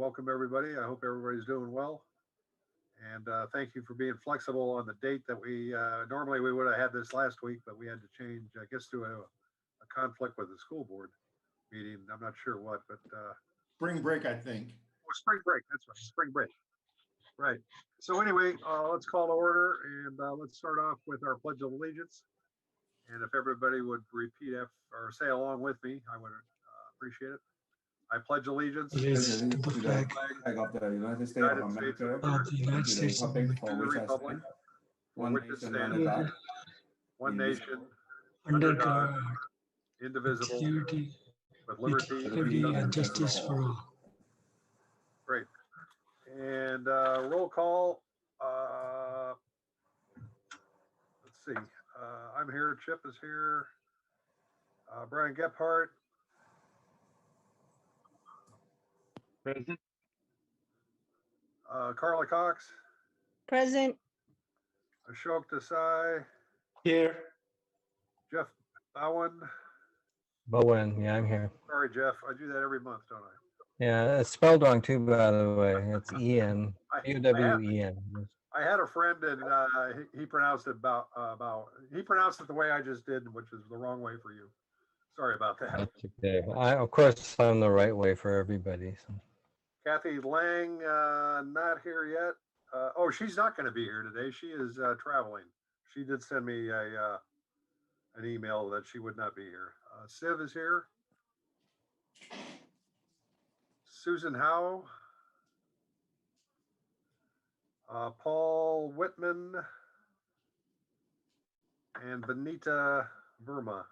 welcome everybody. I hope everybody's doing well. And thank you for being flexible on the date that we, normally we would have had this last week, but we had to change, I guess, to a conflict with the school board meeting. I'm not sure what, but. Spring break, I think. Oh, spring break, that's right, spring break. Right. So anyway, let's call to order and let's start off with our Pledge of Allegiance. And if everybody would repeat or say along with me, I would appreciate it. I pledge allegiance to the flag of the United States United of States America, of the United to the States of republic America, for to the which I republic, stand, for one which it nation stands, under God, one nation, under God, indivisible, unity, with with liberty liberty and justice for all. Great. And roll call. Let's see. I'm here. Chip is here. Brian Gephardt. Present. Carla Cox. Present. Ashok Desai. Here. Jeff Bowen. Bowen, yeah, I'm here. Sorry, Jeff. I do that every month, don't I? Yeah, it's spelled wrong too, by the way. It's E-N, U-W-E-N. I had a friend and he pronounced it he pronounced it the way I just did, which is the wrong way for you. Sorry about that. That's okay. Of course, I'm the right way for everybody. So. Kathy Lang, not here yet. Oh, she's not going to be here today. She is traveling. She did send me an email that she would not be here. Siv is here. Susan Howe. Paul Whitman. And Benita Verma.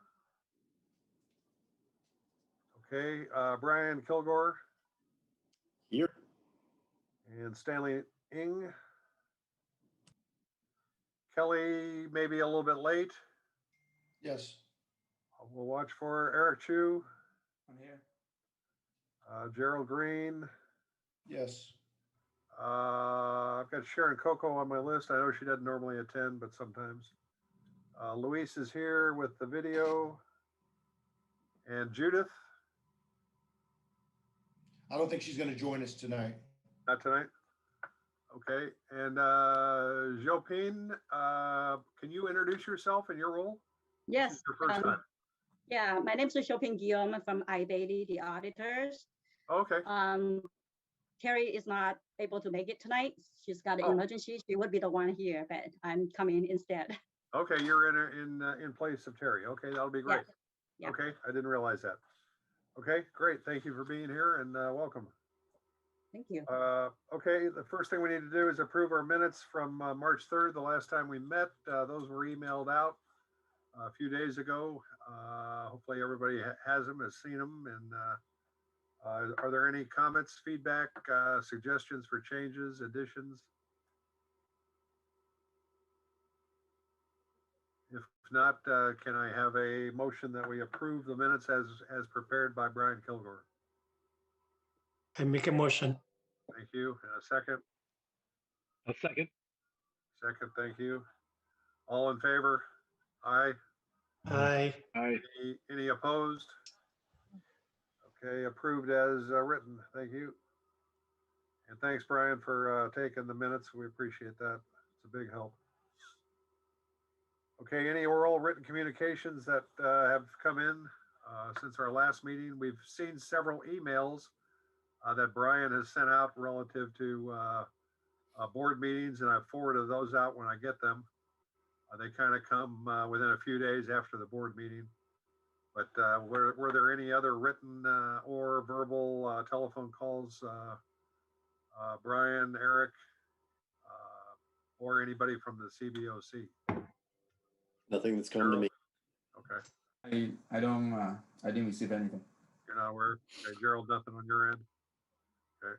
Okay, Brian Kilgore. Here. And Stanley Ing. Kelly, maybe a little bit late. Yes, We'll watch for Eric Chu. I'm here. Gerald Green. Yes. I've got Sharon Coco on my list. I know she doesn't normally attend, but sometimes. Luis is here with the video. And Judith. I don't think she's going to join us tonight. Not tonight? Okay, and Jopine, can you introduce yourself and your role? This Yes. is your first time. Yeah, my name is Chopin Guillaume from iDaily, the auditors. Okay, Terry is not able to make it tonight. She's got an Oh. emergency. She would be the one here, but I'm coming instead. okay, you're in place of Terry. Okay, that'll be great. Yeah. Okay, I didn't realize that. Okay, great. Thank you for being here and welcome. Thank you. Okay, the first thing we need to do is approve our minutes from March 3rd, the last time we met. Those were emailed out a few days ago. Hopefully everybody has them, has seen them. And are there any comments, feedback, suggestions for changes, additions? If not, can I have a motion that we approve the minutes as prepared by Brian Kilgore? I make a motion. Thank you. And a second? A second. Second, thank you. All in favor? Aye. Aye. Aye. Any opposed? Okay, approved as written. Thank you. And thanks, Brian, for taking the minutes. We appreciate that. It's a big help. Okay, any oral written communications that have come in since our last meeting? We've seen several emails that Brian has sent out relative to board meetings, and I've forwarded those out when I get them. They kind of come within a few days after the board meeting. But were there any other written or verbal telephone calls, Brian, Eric, or anybody from the CBOC? Nothing that's come to me. Okay, I didn't receive anything. you're not aware. Okay, Gerald, nothing on your end. Okay.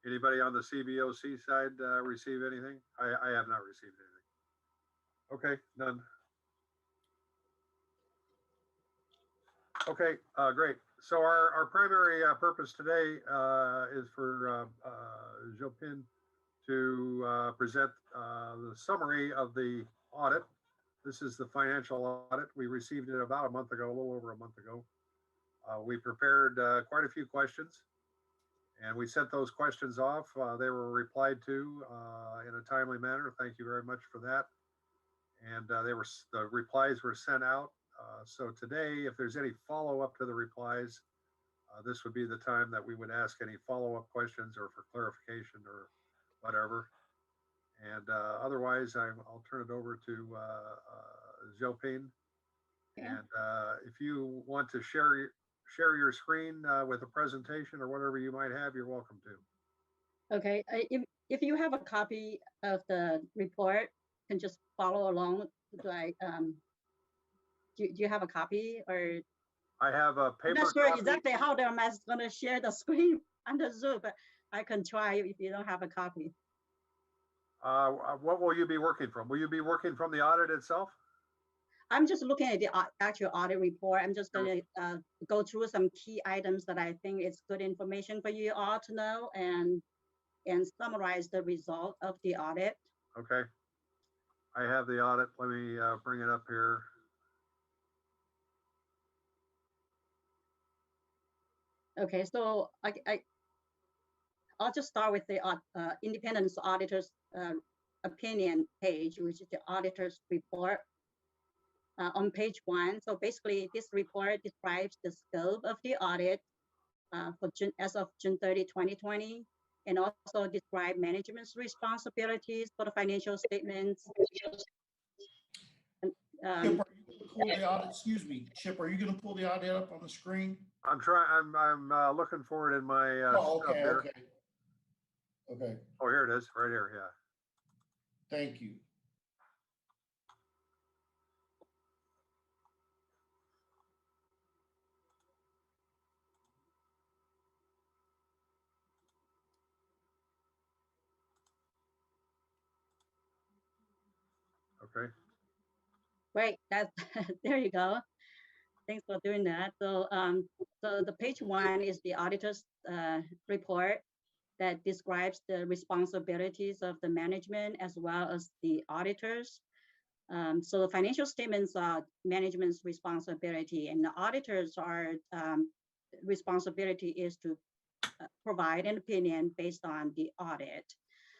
Anybody on the CBOC side receive anything? I have not received anything. Okay, none. Okay, great. So our primary purpose today is for Jopin to present the summary of the audit. This is the financial audit. We received it about a month ago, a little over a month ago. We prepared quite a few questions, And we sent those questions off. They were replied to in a timely manner. Thank you very much for that. And the replies were sent out. So today, if there's any follow-up to the replies, this would be the time that we would ask any follow-up questions or for clarification or whatever. And otherwise, I'll turn it over to Zhopin. Okay. And if you want to share your screen with a presentation or whatever you might have, you're welcome to. Okay, if you have a copy of the report, you can just follow along. Do you have a copy, or I have a paper I'm not sure copy. exactly how I'm going to share the screen under Zoom, but I can try if you don't have a copy. What will you be working from? Will you be working from the audit itself? I'm just looking at the actual audit report. I'm just going to go through some key items that I think is good information for you all to know and summarize the result of the audit. Okay. I have the audit. Let me bring it up here. Okay, so I'll just start with the independent auditor's opinion page, which is the auditor's report. On page 1, so basically this report describes the scope of the audit as of June 30, 2020, and also describe management's responsibilities for the financial statements. Chip, are you gonna pull the audit? Excuse me, Chip, are you going to pull the audit up on the screen? I'm looking for it in my Oh, stuff okay, here. okay. Okay, Oh, here it is, right here. Yeah. thank you. Okay. Right, that's there you go. Thanks for doing that. So, so the page 1 is the auditor's report that describes the responsibilities of the management as well as the auditors. So the financial statements are management's responsibility, and the auditors are responsibility is to provide an opinion based on the audit.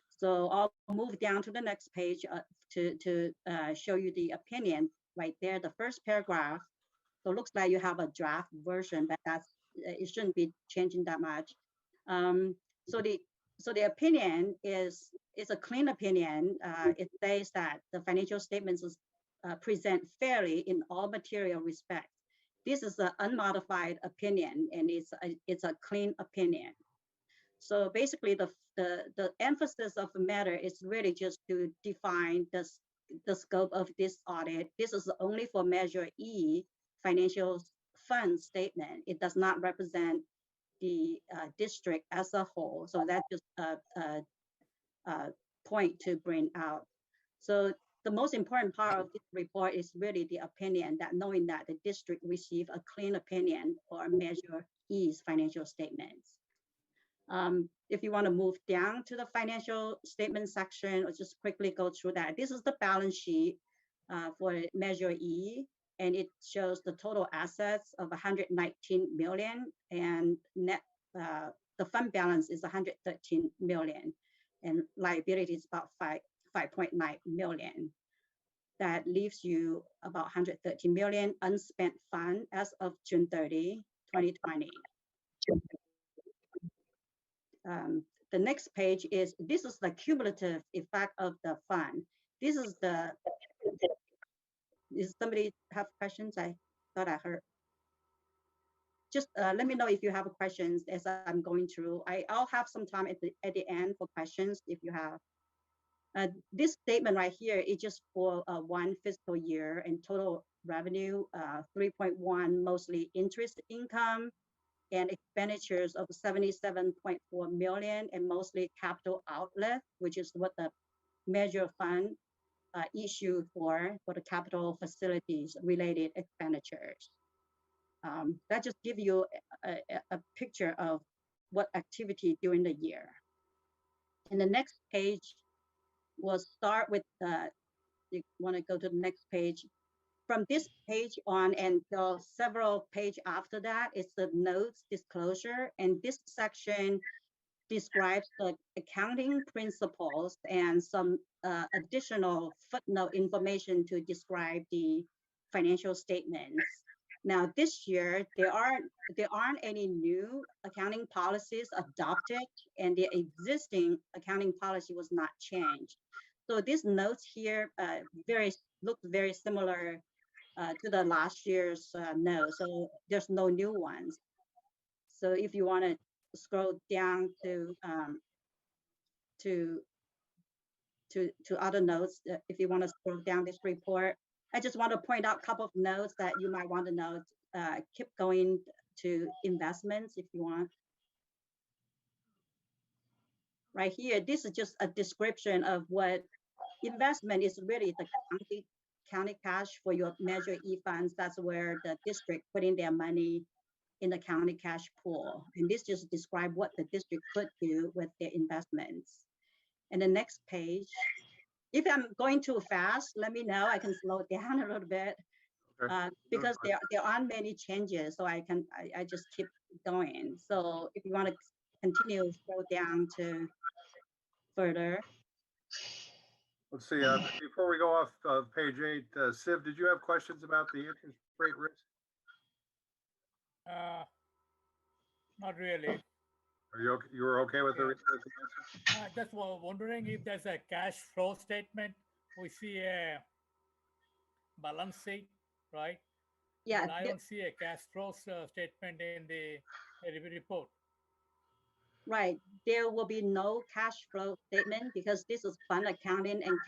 So I'll move down to the next page to show you the opinion right there, the first paragraph. So it looks like you have a draft version, but it shouldn't be changing that much. So the opinion is a clean opinion. It says that the financial statements present fairly in all material respects. This is an unmodified opinion, and it's a clean opinion. So basically, the emphasis of the matter is really just to define the scope of this audit. This is only for Measure E, financial fund statement. It does not represent the district as a whole. So that's just a point to bring out. So the most important part of this report is really the opinion, that knowing that the district received a clean opinion for Measure E's financial statements. If you want to move down to the financial statement section, or just quickly go through that. This is the balance sheet for Measure E, and it shows the total assets of 119 million, and net the fund balance is 113 million, and liability is about 5.9 million. That leaves you about 113 million unspent fund as of June 30, 2020. The next page is the cumulative effect of the fund. Does somebody have questions? I thought I heard. Just let me know if you have questions as I'm going through. I'll have some time at the end for questions if you have. This statement right here is just for one fiscal year, and total revenue 3.1, mostly interest income, and expenditures of 77.4 million, and mostly capital outlet, which is what the measure fund issued for the capital facilities related expenditures. That just gives you a picture of what activity during the year. And the next page will start with you want to go to the next page. From this page on until several pages after that, it's the notes disclosure. And this section describes the accounting principles and some additional footnote information to describe the financial statements. Now, this year, there aren't any new accounting policies adopted, and the existing accounting policy was not changed. So these notes here look very similar to the last year's note. So there's no new ones. So if you want to scroll down to other notes, if you want to scroll down this report, I just want to point out a couple of notes that you might want to know. Keep going to investments if you want. Right here, this is just a description of what investment is. Really the county cash for your Measure E funds. That's where the district putting their money in the county cash pool. And this just describes what the district could do with their investments. And the next page, if I'm going too fast, let me know. I can slow it down a little bit because there aren't many changes. So I just keep going. So if you want to continue, scroll down to further. Let's see, before we go off page 8, Siv, did you have questions about the interest rate risk? Not really. Are you were okay with the Just wondering if there's a cash flow statement. We see a balance sheet, right? Yeah, But I don't see a cash flow statement in the report. right. There will be no cash flow statement because this is fund accounting and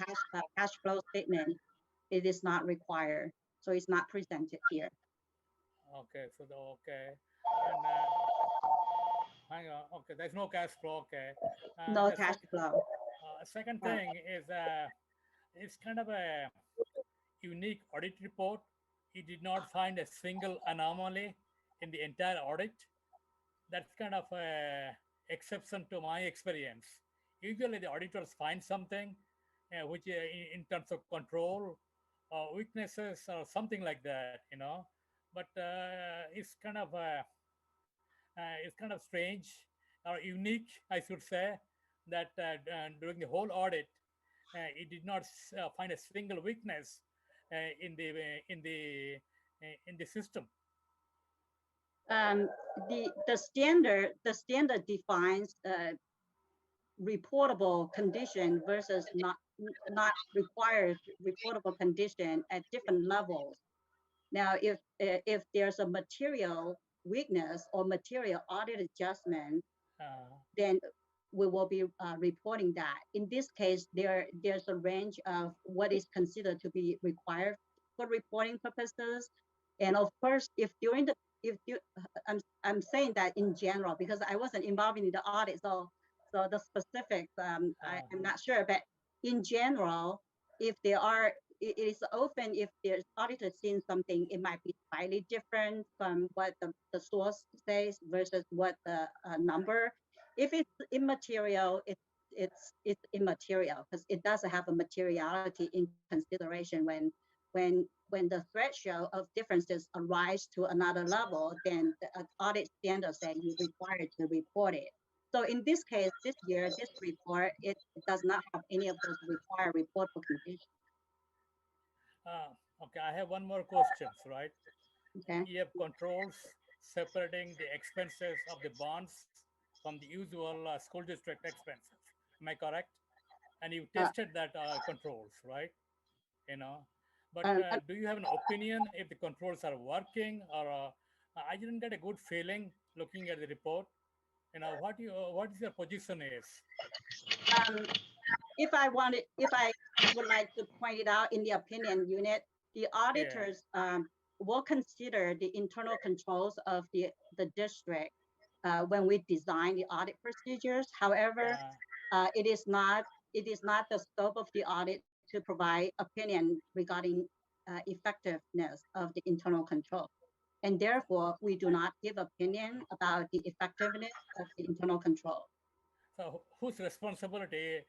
cash flow statement. It is not required, so it's not presented here. Okay, so okay, and hang on. Okay, there's no cash flow. Okay, No cash flow. Second thing is it's kind of a unique audit report. He did not find a single anomaly in the entire audit. That's kind of a exception to my experience. Usually the auditors find something which in terms of control or weaknesses or something like that, you know. But it's kind of strange or unique, I should say, that during the whole audit, it did not find a single weakness in the system. The standard defines reportable condition versus not required reportable condition at different levels. Now, if there's a material weakness or material audit adjustment, then we will be reporting that. In this case, there's a range of what is considered to be required for reporting purposes, and of course, I'm saying that in general because I wasn't involved in the audit, so the specifics I'm not sure, but in general, if there are, it is often if there's auditor seeing something, it might be slightly different from what the source says versus what the number. If it's immaterial, it's immaterial because it doesn't have a materiality in consideration when the threshold of differences arise to another level, then the audit standards say you're required to report it. So in this case, this year, this report, it does not have any of those required reportable conditions. Okay, I have one more question, right? Okay. You have controls separating the expenses of the bonds from the usual school district expenses. Am I correct? And you tested that controls, right? You know, but do you have an opinion if the controls are working, or I didn't get a good feeling looking at the report. You know, what is your position is? If I would like to point it out in the opinion unit, the auditors will consider the internal controls of the district when we design the audit procedures. However, it is not the scope of the audit to provide opinion regarding effectiveness of the internal control. And therefore, we do not give opinion about the effectiveness of the internal control. So whose responsibility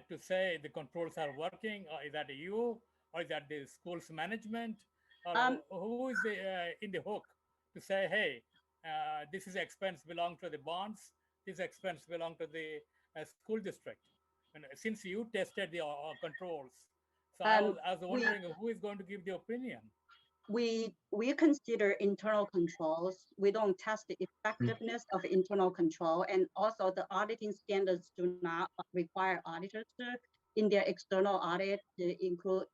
to say the controls are working, or is that you, or is that the school's management, or who is in the hook to say, hey, this is expense belong to the bonds, this expense belong to the school district. And since you tested the controls, so I was wondering who is going to give the opinion. We consider internal controls. We don't test the effectiveness of internal control, and also the auditing standards do not require auditors to, in their external audit, to include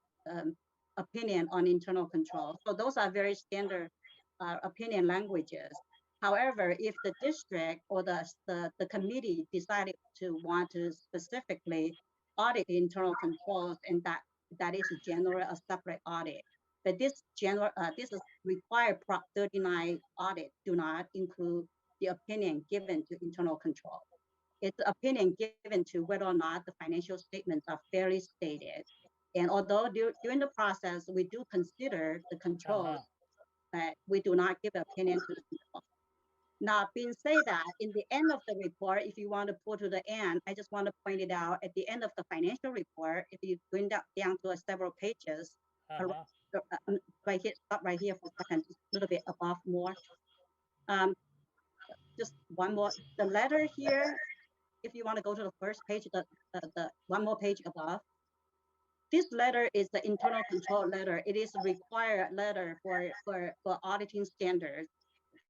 opinion on internal control. So those are very standard opinion languages. However, if the district or the committee decided to want to specifically audit the internal controls, and that is a separate audit. But this is required Prop 39 audit do not include the opinion given to internal control. It's opinion given to whether or not the financial statements are fairly stated. And although during the process, we do consider the controls, but we do not give opinion to the control. Now, being said that, in the end of the report, if you want to pull to the end, I just want to point it out at the end of the financial report, if you bring that down to several pages, right here, stop right here for a second, just a little bit above more. Just one more, the letter here, if you want to go to the first page, the one more page above. This letter is the internal control letter. It is a required letter for auditing standards.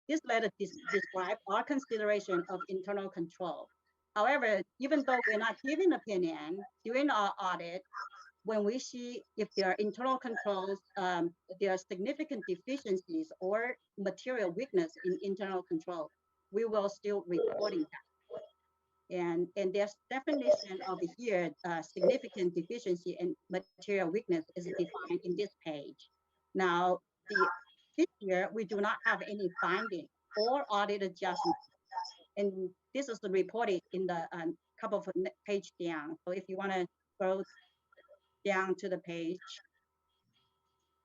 This letter describes our consideration of internal control. However, even though we're not giving opinion during our audit, when we see if there are internal controls, there are significant deficiencies or material weakness in internal control, we will still reporting that. And there's definition of here, significant deficiency and material weakness is defined in this page. Now, this year, we do not have any finding or audit adjustment. And this is reported in the couple of page down. So if you want to go down to the page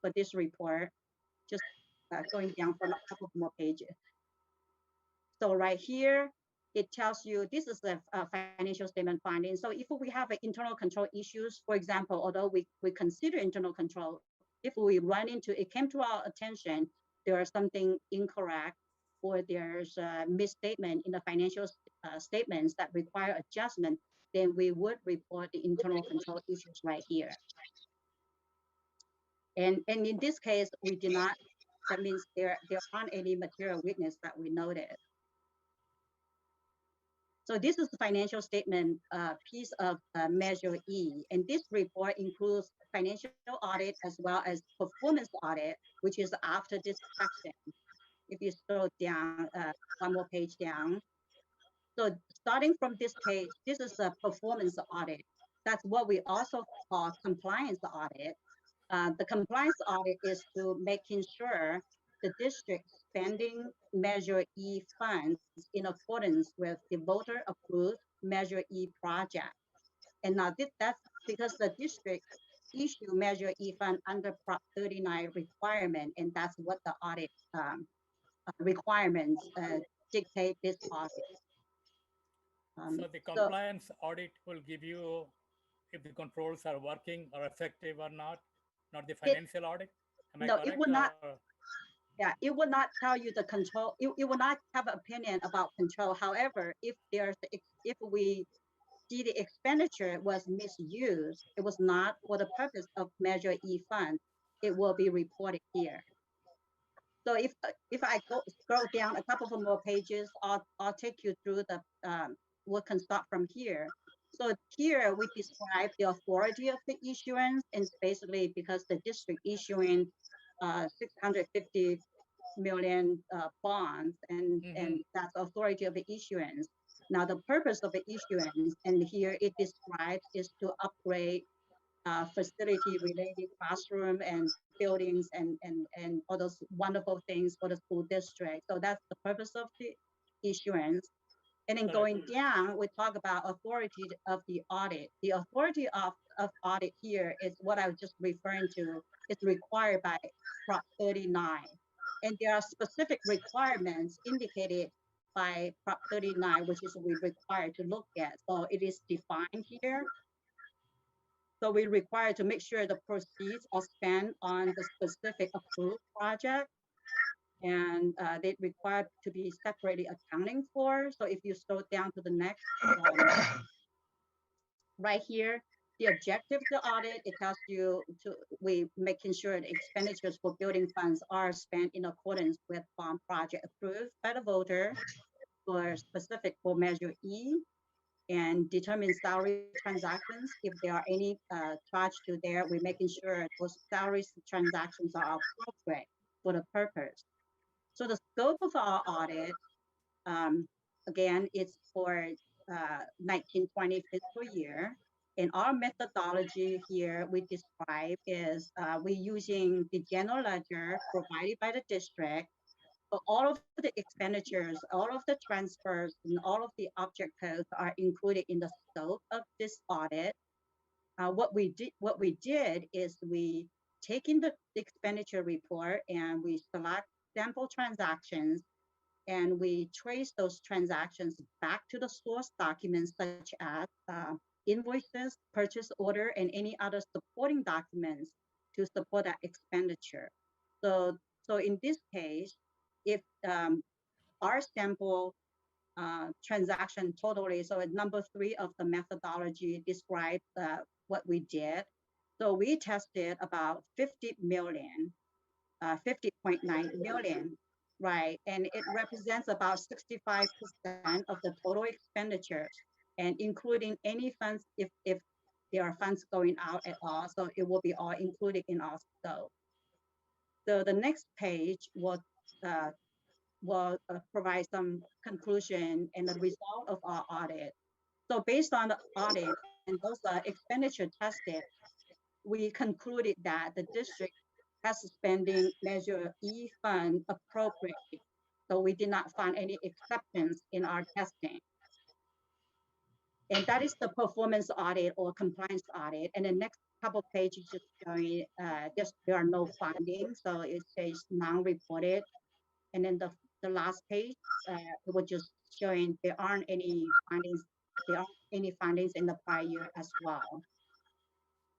for this report, just going down for a couple more pages. So right here, it tells you this is the financial statement finding. So if we have internal control issues, for example, although we consider internal control, if we run into, it came to our attention, there is something incorrect or there's a misstatement in the financial statements that require adjustment, then we would report the internal control issues right here. And in this case, we did not, that means there aren't any material weakness that we noted. So this is the financial statement piece of Measure E. And this report includes financial audit as well as performance audit, which is after this section. If you scroll down, one more page down. So starting from this page, this is a performance audit. That's what we also call compliance audit. The compliance audit is to making sure the district spending Measure E funds in accordance with the voter approved Measure E project. And now that's because the district issue Measure E fund under Prop 39 requirement, and that's what the audit requirements dictate this policy. So the compliance audit will give you if the controls are working or effective or not the financial audit? Am I correct? It would not. Yeah, it will not tell you the control. It will not have an opinion about control. However, if we see the expenditure was misused, it was not for the purpose of Measure E fund, it will be reported here. So if I scroll down a couple of more pages, I'll take you through the we can start from here. So here we describe the authority of the issuance, and basically because the district issuing 650 million bonds, and that's authority of the issuance. Now the purpose of the issuance, and here it describes, is to upgrade facility related classroom and buildings and all those wonderful things for the school district. So that's the purpose of the issuance. And then going down, we talk about authority of the audit. The authority of audit here is what I was just referring to. It's required by Prop 39. And there are specific requirements indicated by Prop 39, which is we required to look at. So it is defined here. So we require to make sure the proceeds are spent on the specific approved project. and they require to be separately accounting for. So if you scroll down to the next, right here, the objective of the audit, it tells you we making sure the expenditures for building funds are spent in accordance with bond project approved by the voter for specific for Measure E, and determine salary transactions. If there are any charged to there, we're making sure those salary transactions are appropriate for the purpose. So the scope of our audit, again, it's for 1920 fiscal year. And our methodology here we describe is we're using the general ledger provided by the district. So all of the expenditures, all of the transfers, and all of the object codes are included in the scope of this audit. What we did is we take in the expenditure report and we select sample transactions, and we trace those transactions back to the source documents such as invoices, purchase order, and any other supporting documents to support that expenditure. So in this case, if our sample transaction totally, so at number 3 of the methodology describes what we did. So we tested about 50 million, 50.9 million, right? And it represents about 65% of the total expenditures, and including any funds, if there are funds going out at all, so it will be all included in our scope. So the next page will provide some conclusion and the result of our audit. So based on the audit and those expenditure tested, we concluded that the district has spending Measure E fund appropriately. So we did not find any exceptions in our testing. And that is the performance audit or compliance audit. And the next couple pages just showing just there are no findings. So it says non-reported. And then the last page, it was just showing there aren't any findings. There aren't any findings in the prior year as well.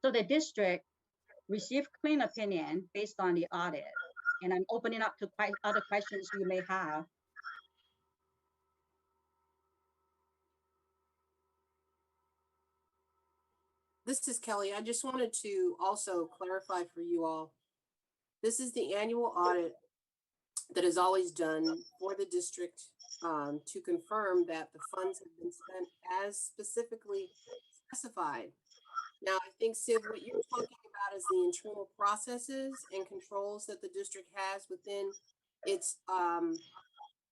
So the district received clean opinion based on the audit. And I'm opening up to other questions you may have. This is Kelly. I just wanted to also clarify for you all. This is the annual audit that is always done for the district to confirm that the funds have been spent as specifically specified. Now, I think, Siv, what you're talking about is the internal processes and controls that the district has within its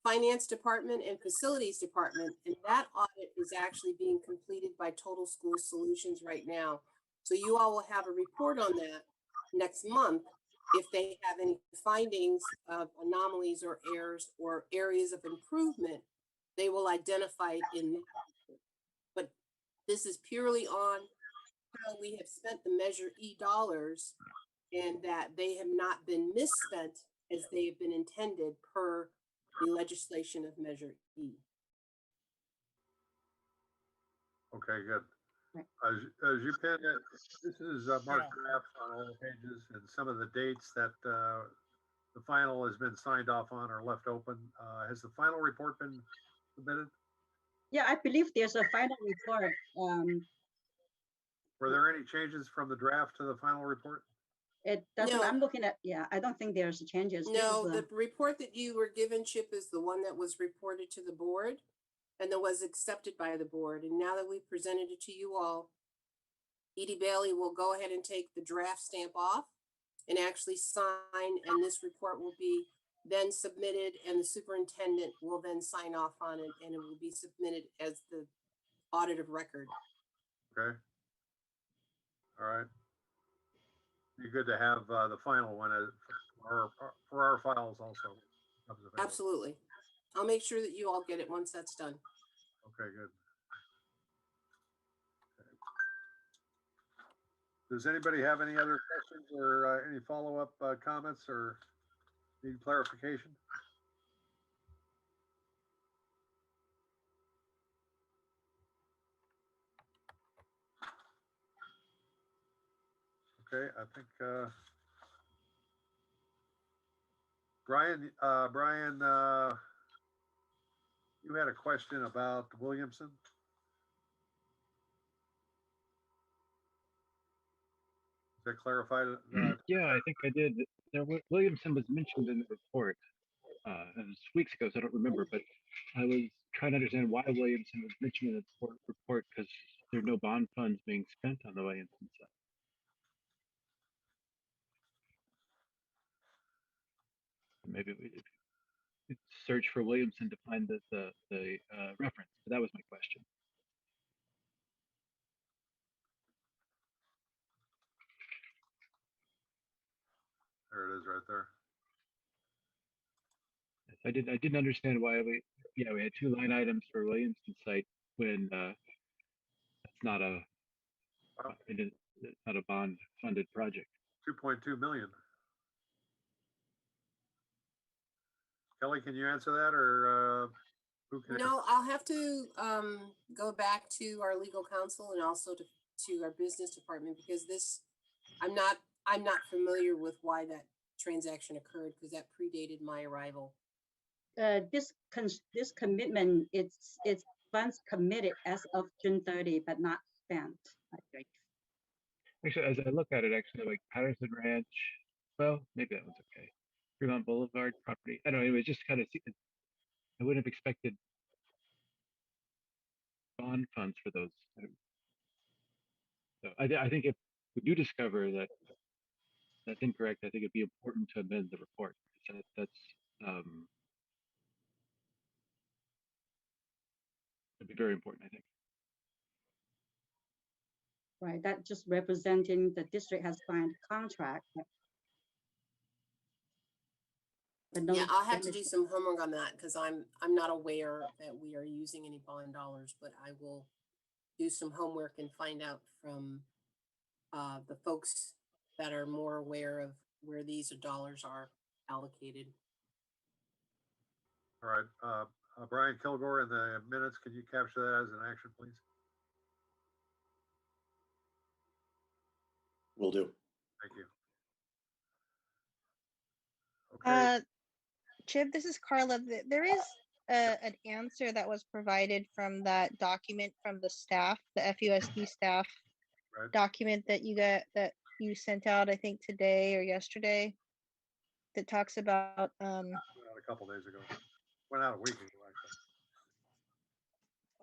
finance department and facilities department. And that audit is actually being completed by Total School Solutions right now. So you all will have a report on that next month. If they have any findings of anomalies or errors or areas of improvement, they will identify it in that. But this is purely on how we have spent the Measure E dollars and that they have not been misspent as they have been intended per the legislation of Measure E. Okay, good. Right. As you pin it, this is marked drafts on all the pages, and some of the dates that the final has been signed off on are left open. Has the final report been submitted? Yeah, I believe there's a final report. Were there any changes from the draft to the final report? It doesn't, No. I'm looking at, yeah, I don't think there's changes. This No, is the report that you were given, Chip, is the one that was reported to the board and that was accepted by the board. And now that we've presented it to you all, Edie Bailey will go ahead and take the draft stamp off and actually sign, and this report will be then submitted and the superintendent will then sign off on it and it will be submitted as the audit of record. Okay. All right. Be good to have the final one for our files also. Absolutely. I'll make sure that you all get it once that's done. Okay, good. Okay. Does anybody have any other questions or any follow-up comments or need clarification? Okay, I think Brian, you had a question about Williamson? Is that clarified? Yeah, I think I did. Williamson was mentioned in the report. It was weeks ago, so I don't remember, but I was trying to understand why Williamson was mentioned in the report because there are no bond funds being spent on the Williamson side. Maybe we could search for Williamson to find the reference, but that was my question. There it is right there. I didn't understand why we had two line items for Williamson site when it's not a bond funded project. 2.2 million. Kelly, can you answer that, or who can? No, I'll have to go back to our legal counsel and also to our business department, because I'm not familiar with why that transaction occurred, because that predated my arrival. This commitment, it's funds committed as of June 30, but not spent, I think. Actually, as I look at it, like Patterson Ranch, well, maybe that one's okay. Fremont Boulevard property. I don't know. It was just kind of, I wouldn't have expected bond funds for those. So I think if we do discover that that's incorrect, I think it'd be important to amend the report. That'd be very important, I think. Right, that just representing the district has signed contract. But no Yeah, I'll have to do expenditure. some homework on that, because I'm not aware that we are using any bond dollars, but I will do some homework and find out from the folks that are more aware of where these dollars are allocated. All right, Brian Kilgore, in the minutes, can you capture that as an action, please? Will do. Thank you. Okay. Chip, this is Carla. There is an answer that was provided from that document from the staff, the FUSD staff Right. document that you sent out, I think today or yesterday, that talks about Went out a couple days ago. Went out a week ago, actually.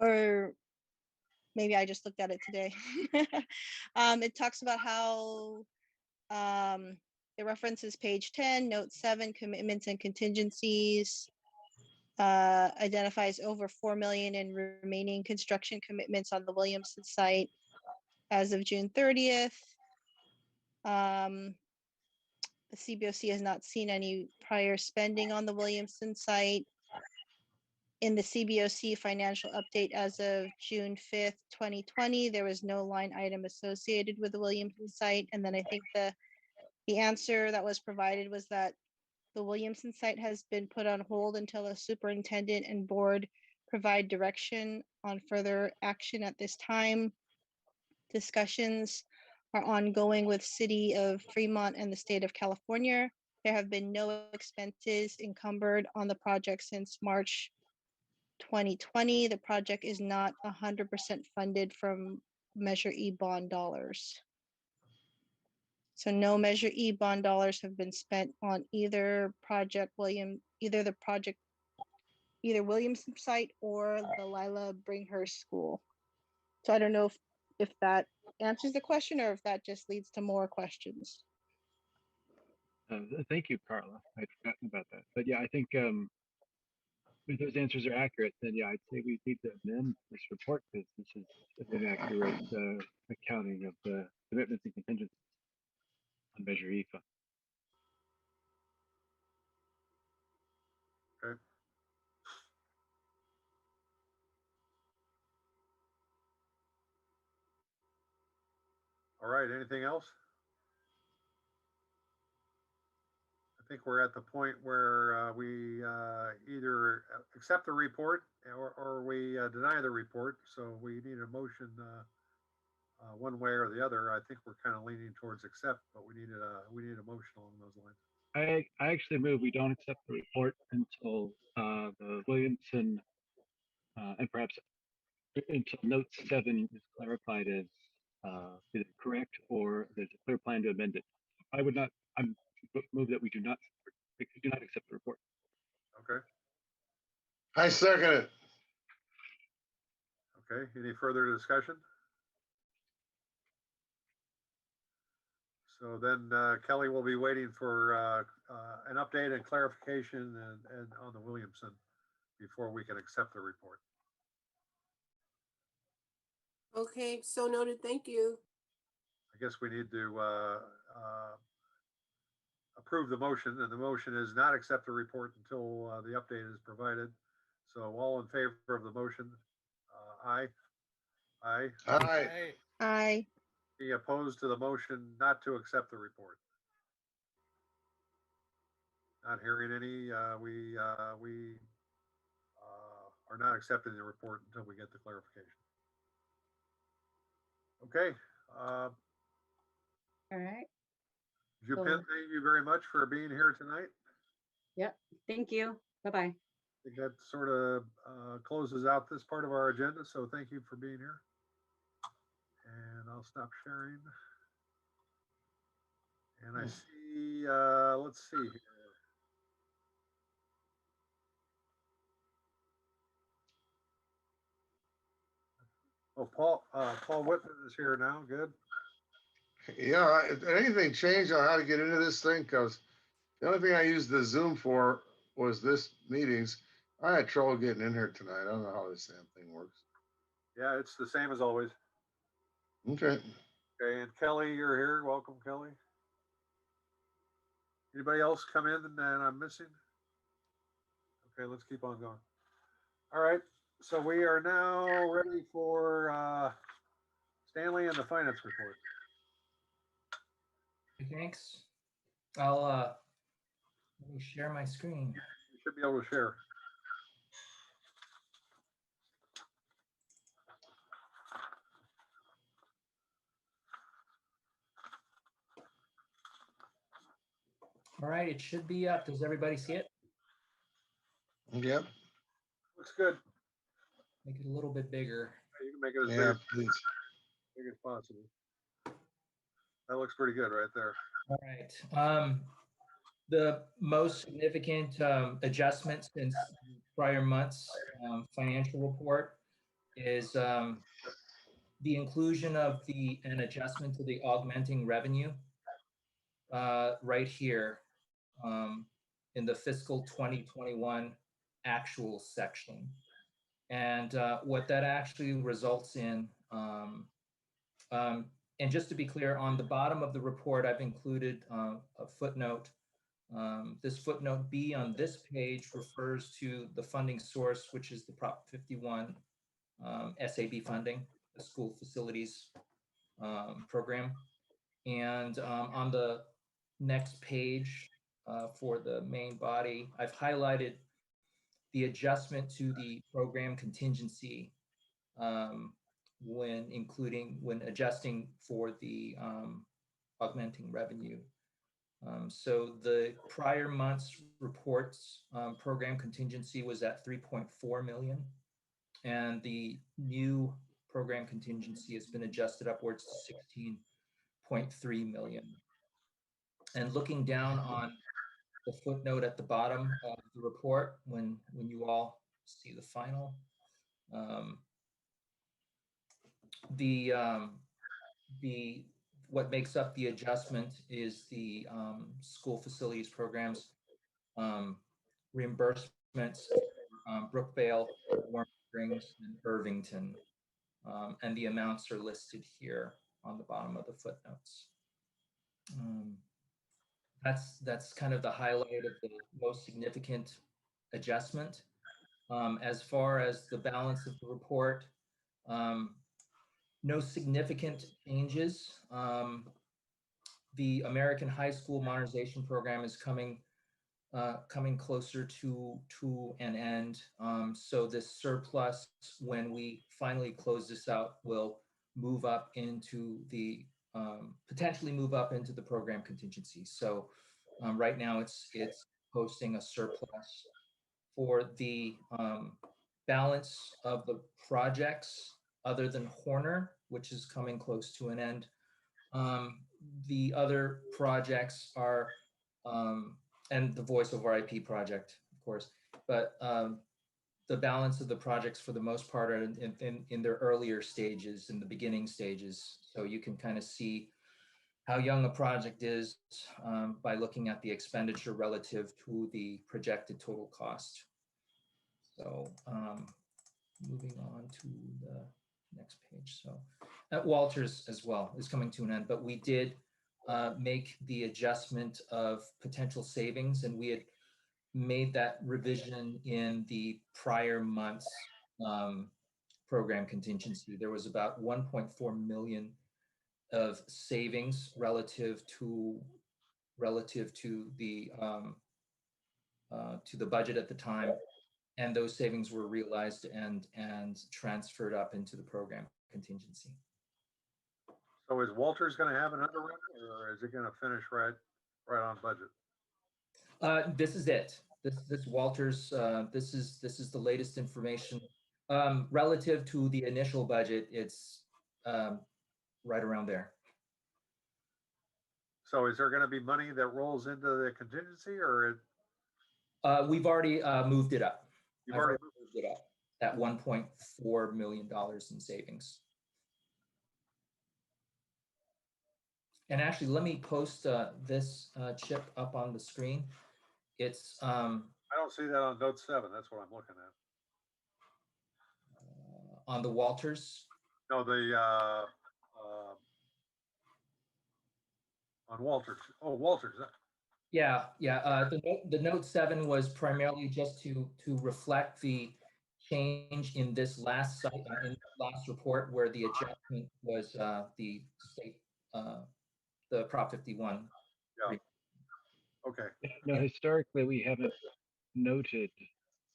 or maybe I just looked at it today. It talks about how it references page 10, note 7, commitments and contingencies, identifies over 4 million in remaining construction commitments on the Williamson site as of June 30th. The CBOC has not seen any prior spending on the Williamson site. In the CBOC financial update as of June 5th, 2020, there was no line item associated with the Williamson site. And then I think the answer that was provided was that the Williamson site has been put on hold until a superintendent and board provide direction on further action at this time. Discussions are ongoing with City of Fremont and the state of California. There have been no expenses encumbered on the project since March 2020. The project is not 100% funded from Measure E bond dollars. So no Measure E bond dollars have been spent on either Williamson site or the Lila Bringhurst School. So I don't know if that answers the question or if that just leads to more questions. Thank you, Carla. I'd forgotten about that. But yeah, I think if those answers are accurate, then yeah, I'd say we need to amend this report because this is an inaccurate accounting of the commitments and contingencies on Measure E fund. Okay. All right, anything else? I think we're at the point where we either accept the report or we deny the report. So we need a motion one way or the other. I think we're kind of leaning towards accept, but we need a motion along those lines. I actually move we don't accept the report until the Williamson and perhaps until note 7 is clarified as either correct or there's a clear plan to amend it. I would not. I'm move that we do not accept the report. Okay, I second it. okay. Any further discussion? So then Kelly will be waiting for an update and clarification and on the Williamson before we can accept the report. Okay, so noted. Thank you. I guess we need to approve the motion, and the motion is not accept the report until the update is provided. So all in favor of the motion, aye. Aye. Aye. Aye. Any opposed to the motion not to accept the report? Not hearing any. We are not accepting the report until we get the clarification. Okay. All right. Jupin, thank you very much for being here tonight. Yep. Thank you. Bye-bye. I think that sort of closes out this part of our agenda. So thank you for being here. And I'll stop sharing. And I see, let's see here. Oh, Paul Whitman is here now. Good. Yeah, if anything changed on how to get into this thing? Because the only thing I used the Zoom for was this meetings. I had trouble getting in here tonight. I don't know how this damn thing works. Yeah, it's the same as always. Okay. Okay, and Kelly, you're here. Welcome, Kelly. Anybody else come in that I'm missing? Okay, let's keep on going. All right, so we are now ready for Stanley and the finance report. Thanks. Let me share my screen. You should be able to share. All right, it should be up. Does everybody see it? Yep. Looks good. Make it a little bit bigger. You can make it as Yeah, big, please. big as possible. That looks pretty good right there. All right. The most significant adjustment since prior months financial report is the inclusion of an adjustment to the augmenting revenue right here in the fiscal 2021 actual section. And what that actually results in, and just to be clear, on the bottom of the report, I've included a footnote. This footnote B on this page refers to the funding source, which is the Prop 51 SAB funding, the school facilities program. And on the next page for the main body, I've highlighted the adjustment to the program contingency when adjusting for the augmenting revenue. So the prior month's reports program contingency was at 3.4 million, and the new program contingency has been adjusted upwards to 16.3 million. And looking down on the footnote at the bottom of the report, when you all see the final, what makes up the adjustment is the school facilities programs reimbursements, Brookvale, Warm Springs, and Irvington, and the amounts are listed here on the bottom of the footnotes. That's kind of the highlight of the most significant adjustment. As far as the balance of the report, no significant changes. The American High School Modernization Program is coming closer to an end. So this surplus, when we finally close this out, will move up into the potentially move up into the program contingency. So Right now, it's posting a surplus. For the balance of the projects, other than Horner, which is coming close to an end, the other projects are, and the Voice over IP project, of course, but the balance of the projects for the most part are in their earlier stages, in the beginning stages. So you can kind of see how young a project is by looking at the expenditure relative to the projected total cost. So moving on to the next page. So at Walters as well is coming to an end, but we did make the adjustment of potential savings, and we had made that revision in the prior month's program contingency. There was about 1.4 million of savings relative to the budget at the time, and those savings were realized and transferred up into the program contingency. So is Walters going to have an underrun, or is it going to finish right on budget? This is it. This Walters. This is the latest information relative to the initial budget. It's right around there. So is there going to be money that rolls into the contingency, or we've already moved it up. you've already moved it up at $1.4 million in savings. And actually, let me post this chip up on the screen. It's I don't see that on note 7. That's what I'm looking at. On the Walters. No, on Walters. Oh, Walters. Yeah. The note 7 was primarily just to reflect the change in this last site, in this last report, where the adjustment was the state, the Prop 51. Yeah. Okay. Now, historically, we haven't noted,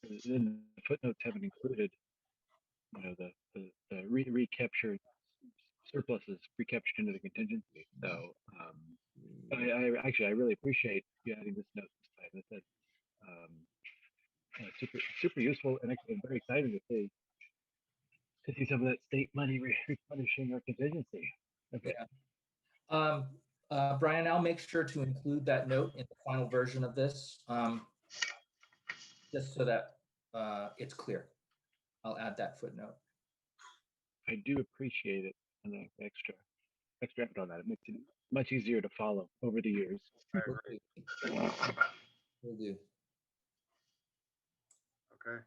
the footnotes haven't included, the recaptured surpluses recaptured into the contingency. So I really appreciate you adding this note this time. That's super useful and actually very exciting to see some of that state money replenishing our contingency. Okay. Yeah. Brian, I'll make sure to include that note in the final version of this, just so that it's clear. I'll add that footnote. I do appreciate it, and the extra effort on that. It makes it much easier to follow over the years. Will do. Okay.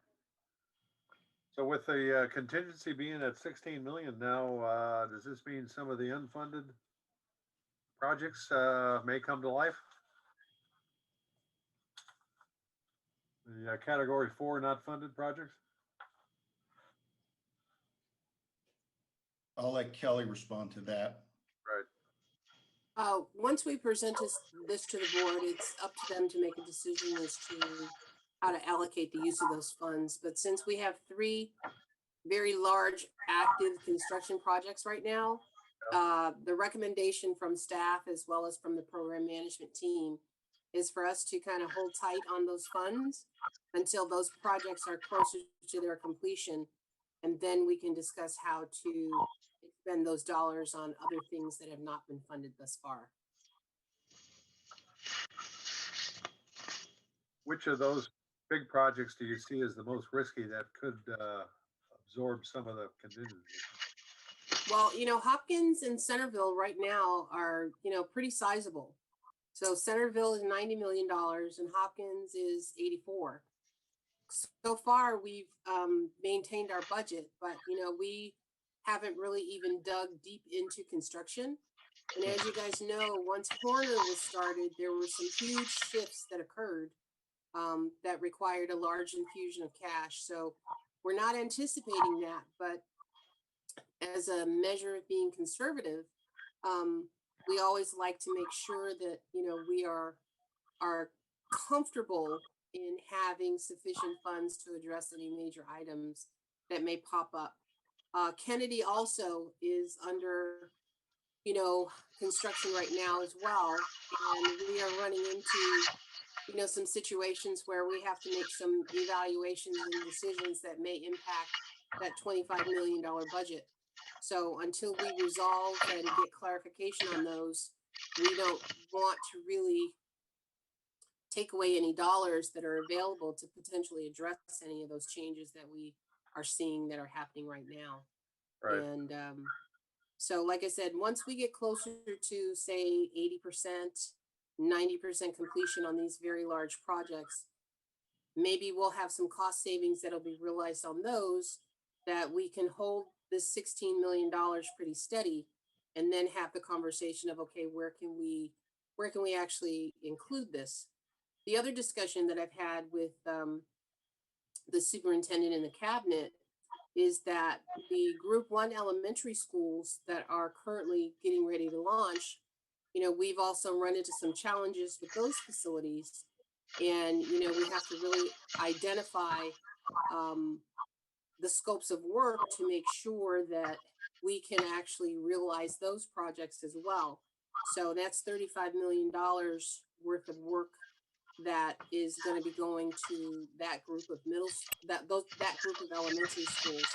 So with the contingency being at 16 million now, does this mean some of the unfunded projects may come to life? The category 4 not funded projects? I'll let Kelly respond to that. Right. Once we present this to the board, it's up to them to make a decision as to how to allocate the use of those funds. But since we have 3 very large active construction projects right now, the recommendation from staff as well as from the program management team is for us to kind of hold tight on those funds until those projects are closer to their completion. And then we can discuss how to spend those dollars on other things that have not been funded thus far. Which of those big projects do you see as the most risky that could absorb some of the contingency? Well, Hopkins and Centerville right now are, pretty sizable. So Centerville is $90 million and Hopkins is 84. So far, we've maintained our budget, but, we haven't really even dug deep into construction. And as you guys know, once Horner was started, there were some huge shifts that occurred that required a large infusion of cash. So we're not anticipating that, but as a measure of being conservative, we always like to make sure that, we are comfortable in having sufficient funds to address any major items that may pop up. Kennedy also is under construction right now as well. And we are running into, some situations where we have to make some evaluations and decisions that may impact that $25 million budget. So until we resolve and get clarification on those, we don't want to really take away any dollars that are available to potentially address any of those changes that we are seeing that are happening right now. Right. And so, like I said, once we get closer to, say, 80%, 90% completion on these very large projects, maybe we'll have some cost savings that'll be realized on those, that we can hold this $16 million pretty steady, and then have the conversation of, okay, where can we actually include this? The other discussion that I've had with the superintendent and the cabinet is that the Group 1 elementary schools that are currently getting ready to launch, we've also run into some challenges with those facilities. And, we have to really identify the scopes of work to make sure that we can actually realize those projects as well. So that's $35 million worth of work that is going to be going to that group of that group of elementary schools.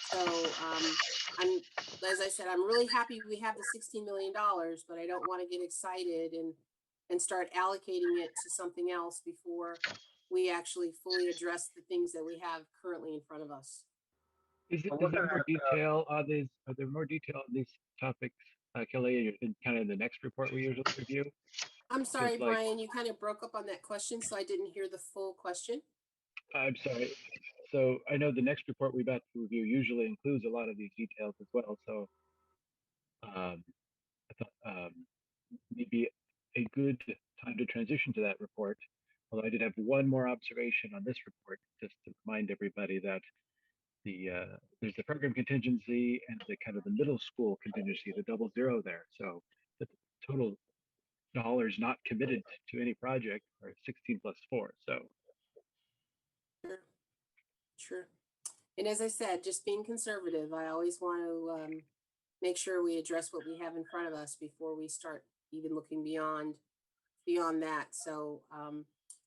So as I said, I'm really happy we have the $16 million, but I don't want to get excited and start allocating it to something else before we actually fully address the things that we have currently in front of us. Is there more detail on these? Are there more detail on these topics, Kelly, in kind of the next report we usually review? I'm sorry, Brian, you kind of broke up on that question, so I didn't hear the full question. I'm sorry. So I know the next report we're about to review usually includes a lot of these details as well. So I thought maybe a good time to transition to that report. Although I did have one more observation on this report, just to remind everybody that there's the program contingency and the kind of the middle school contingency, the 00 there. So the total dollars not committed to any project are 16 plus 4. So Sure. And as I said, just being conservative, I always want to make sure we address what we have in front of us before we start even looking beyond that. So,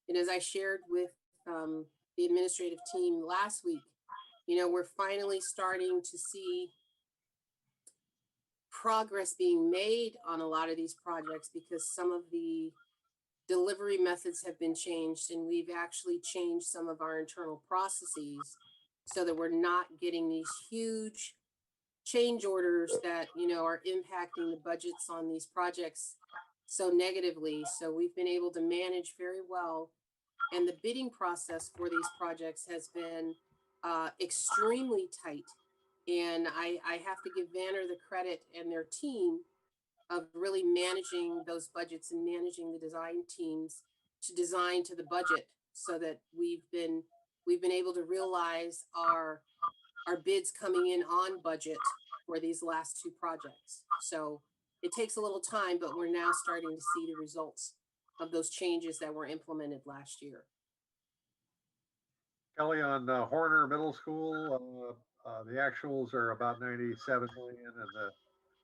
and as I shared with the administrative team last week, we're finally starting to see progress being made on a lot of these projects because some of the delivery methods have been changed, and we've actually changed some of our internal processes so that we're not getting these huge change orders that, are impacting the budgets on these projects so negatively. So we've been able to manage very well. And the bidding process for these projects has been extremely tight. And I have to give Vanner the credit and their team of really managing those budgets and managing the design teams to design to the budget so that we've been able to realize our bids coming in on budget for these last two projects. So it takes a little time, but we're now starting to see the results of those changes that were implemented last year. Kelly, on Horner Middle School, the actuals are about 97 million and the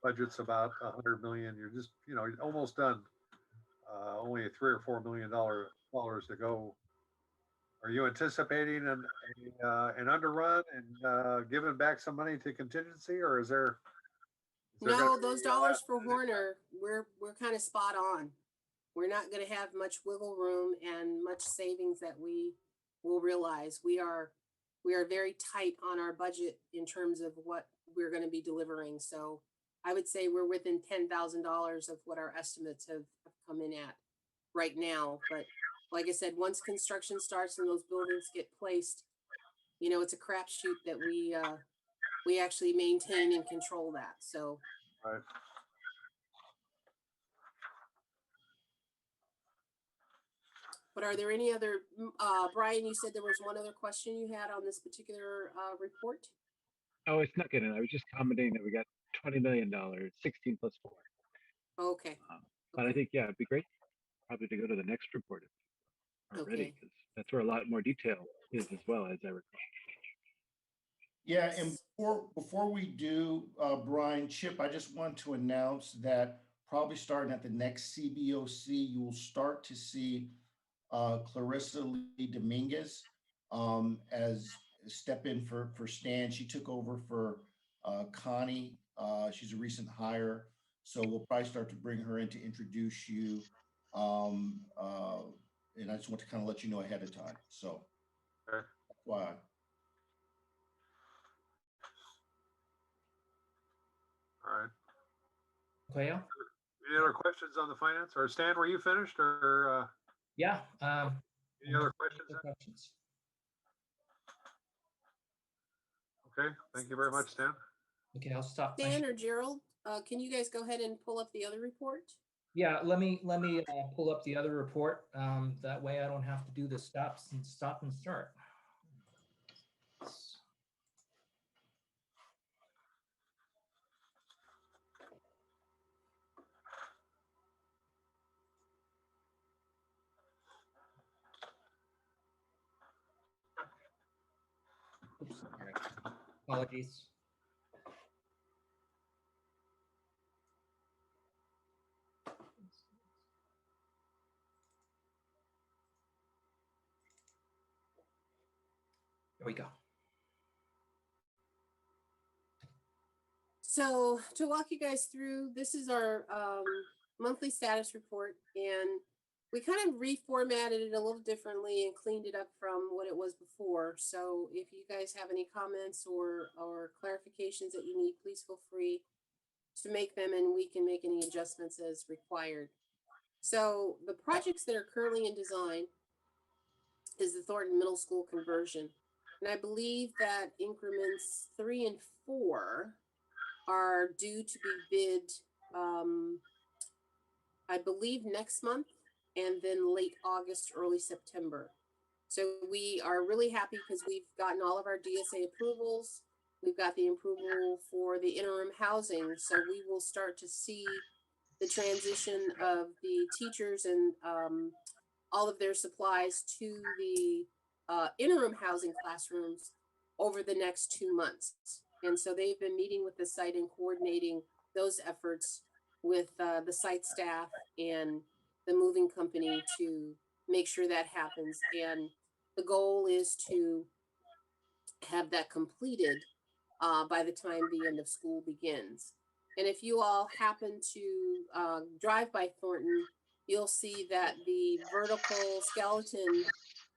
budget's about 100 million. You're just, almost done. Only $3 or $4 million to go. Are you anticipating an underrun and giving back some money to contingency, or is there? No, those dollars for Horner, we're kind of spot on. We're not going to have much wiggle room and much savings that we will realize. We are very tight on our budget in terms of what we're going to be delivering. So I would say we're within $10,000 of what our estimates have come in at right now. But like I said, once construction starts and those buildings get placed, it's a crapshoot that we actually maintain and control that. So. Right. But are there any other, Brian, you said there was one other question you had on this particular report? oh, it's not good. I was just commenting that we got $20 million, 16 plus 4. Okay. But I think, yeah, it'd be great probably to go to the next report already, because that's where a lot more detail is as well, as I recall. Yeah, and before we do, Brian, Chip, I just want to announce that probably starting at the next CBOC, you will start to see Clarissa Lee Dominguez as step in for Stan. She took over for Connie. She's a recent hire, so we'll probably start to bring her in to introduce you. And I just want to kind of let you know ahead of time. So, Okay. why? All right. Okay. Any other questions on the finance? Or Stan, were you finished or Yeah. any other questions? Questions? Okay, thank you very much, Stan. Okay, I'll stop. Dan or Gerald, can you guys go ahead and pull up the other report? Yeah, let me pull up the other report. That way I don't have to do the stop and start. Oops, sorry. Apologies. There we go. So to walk you guys through, this is our monthly status report, and we kind of reformatted it a little differently and cleaned it up from what it was before. So if you guys have any comments or clarifications that you need, please feel free to make them, and we can make any adjustments as required. So the projects that are currently in design is the Thornton Middle School conversion. And I believe that increments 3 and 4 are due to be bid, I believe next month, and then late August, early September. So we are really happy because we've gotten all of our DSA approvals. We've got the approval for the interim housing. So we will start to see the transition of the teachers and all of their supplies to the interim housing classrooms over the next 2 months. And so they've been meeting with the site and coordinating those efforts with the site staff and the moving company to make sure that happens. And the goal is to have that completed by the time the end of school begins. And if you all happen to drive by Thornton, you'll see that the vertical skeleton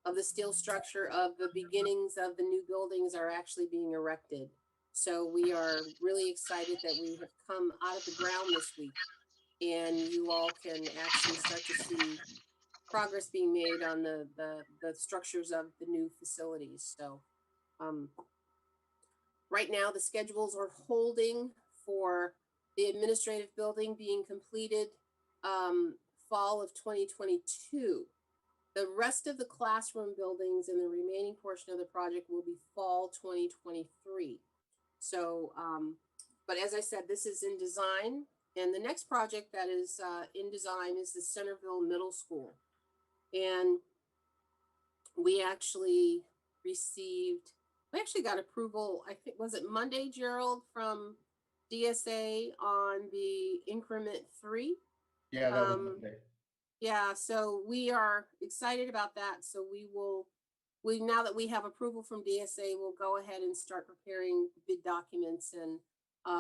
of the steel structure of the beginnings of the new buildings are actually being erected. So we are really excited that we have come out of the ground this week, and you all can actually start to see progress being made on the structures of the new facilities. So right now the schedules are holding for the administrative building being completed fall of 2022. The rest of the classroom buildings and the remaining portion of the project will be fall 2023. So, but as I said, this is in design, and the next project that is in design is the Centerville Middle School. And we actually got approval, I think, was it Monday, Gerald, from DSA on the increment 3? Yeah, that was Monday. Yeah, so we are excited about that. So now that we have approval from DSA, we'll go ahead and start preparing bid documents and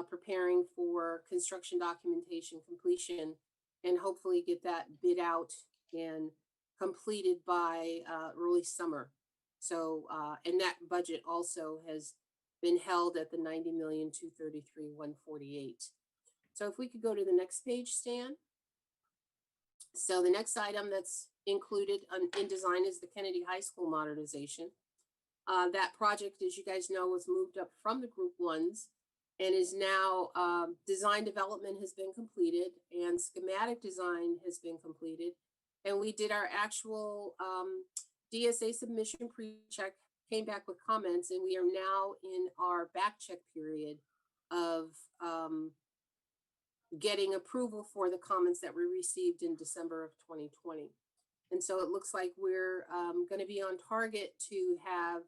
preparing for construction documentation completion, and hopefully get that bid out and completed by early summer. So, and that budget also has been held at the $90,233,148. So if we could go to the next page, Stan. So the next item that's included in design is the Kennedy High School modernization. That project, as you guys know, was moved up from the group ones and is now design development has been completed and schematic design has been completed. And we did our actual DSA submission pre-check, came back with comments, and we are now in our back check period of getting approval for the comments that we received in December of 2020. And so it looks like we're going to be on target to have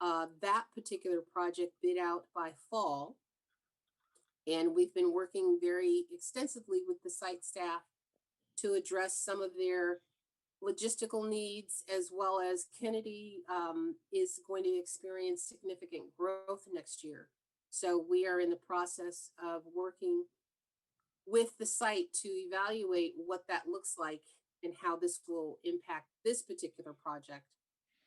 that particular project bid out by fall. And we've been working very extensively with the site staff to address some of their logistical needs, as well as Kennedy is going to experience significant growth next year. So we are in the process of working with the site to evaluate what that looks like and how this will impact this particular project.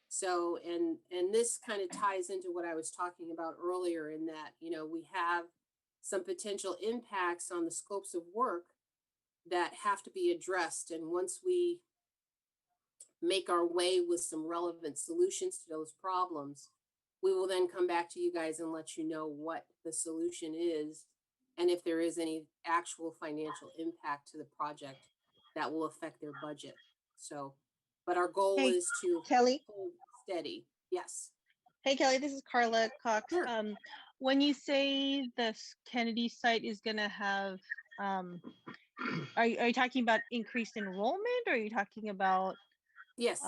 So, and this kind of ties into what I was talking about earlier, in that, you know, we have some potential impacts on the scopes of work that have to be addressed. And once we make our way with some relevant solutions to those problems, we will then come back to you guys and let you know what the solution is, and if there is any actual financial impact to the project that will affect their budget. So, but our goal Hey, is to Kelly. hold steady. Yes. Hey, Kelly, this is Carla Cox. Sure. When you say the Kennedy site is gonna have, are you talking about increased enrollment, or are you talking about? Yes.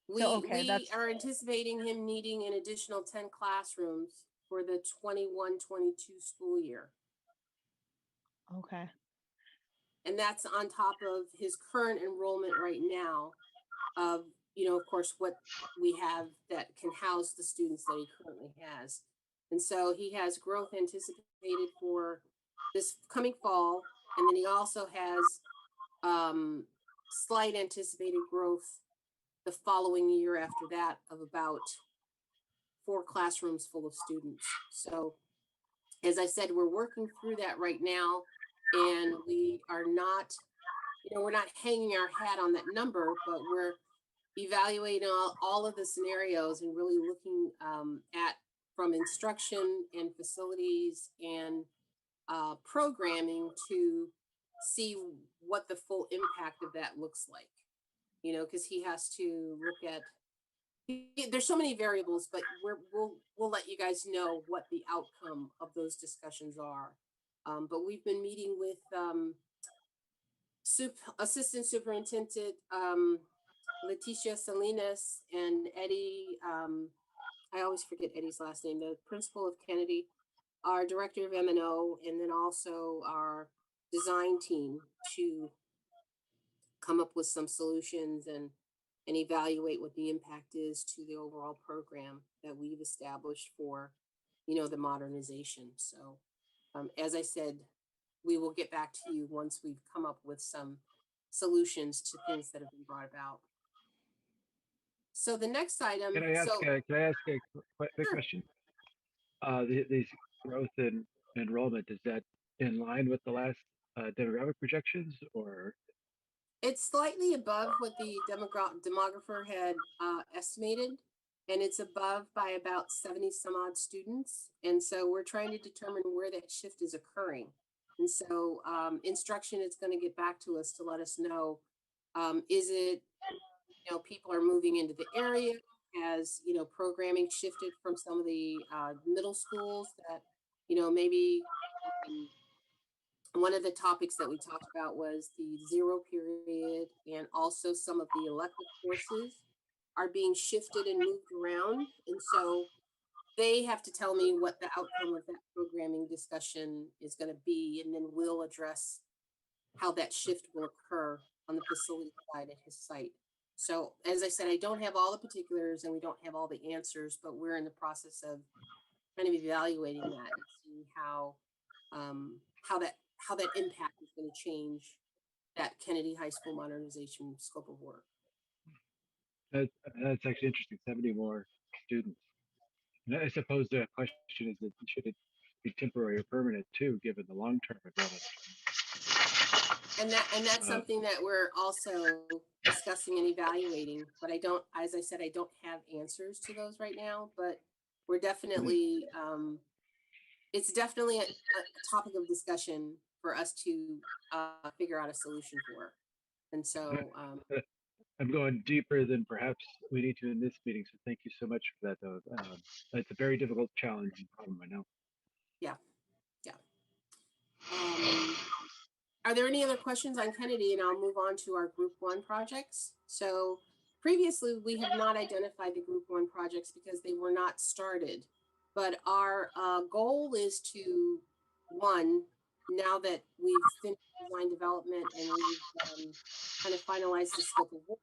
We that's are anticipating him needing an additional 10 classrooms for the 21-22 school year. okay. And that's on top of his current enrollment right now of, you know, of course, what we have that can house the students that he currently has. And so he has growth anticipated for this coming fall. And then he also has slight anticipated growth the following year after that of about 4 classrooms full of students. So as I said, we're working through that right now, and we are not, you know, we're not hanging our hat on that number, but we're evaluating all of the scenarios and really looking at from instruction and facilities and programming to see what the full impact of that looks like. You know, because he has to look at, there's so many variables, but we'll let you guys know what the outcome of those discussions are. But we've been meeting with Assistant Superintendent Leticia Salinas and Eddie, I always forget Eddie's last name, the principal of Kennedy, our director of M&O, and then also our design team to come up with some solutions and evaluate what the impact is to the overall program that we've established for, you know, the modernization. So as I said, we will get back to you once we've come up with some solutions to things that have been brought about. So the next item. Can I ask a quick question? These growth in enrollment, is that in line with the last demographic projections, or? It's slightly above what the demographer had estimated, and it's above by about 70 some odd students. And so we're trying to determine where that shift is occurring. And so instruction is going to get back to us to let us know, is it, you know, people are moving into the area, as, you know, programming shifted from some of the middle schools that, you know, maybe one of the topics that we talked about was the 0 period, and also some of the elective courses are being shifted and moved around. And so they have to tell me what the outcome of that programming discussion is going to be, and then we'll address how that shift will occur on the facility side at his site. So as I said, I don't have all the particulars and we don't have all the answers, but we're in the process of kind of evaluating that and seeing how that impact is going to change that Kennedy High School modernization scope of work. That's actually interesting. 70 more students. And I suppose the question is that should it be temporary or permanent too, given the long-term enrollment? And that's something that we're also discussing and evaluating. But I don't, as I said, I don't have answers to those right now. But we're definitely, it's definitely a topic of discussion for us to figure out a solution for. And so I'm going deeper than perhaps we need to in this meeting. So thank you so much for that, though. It's a very difficult challenge and problem, I know. Yeah. Are there any other questions on Kennedy? And I'll move on to our group 1 projects. So Previously, we have not identified the Group 1 projects because they were not started. But our goal is to, one, now that we've finished design development and we've kind of finalized the scope of work,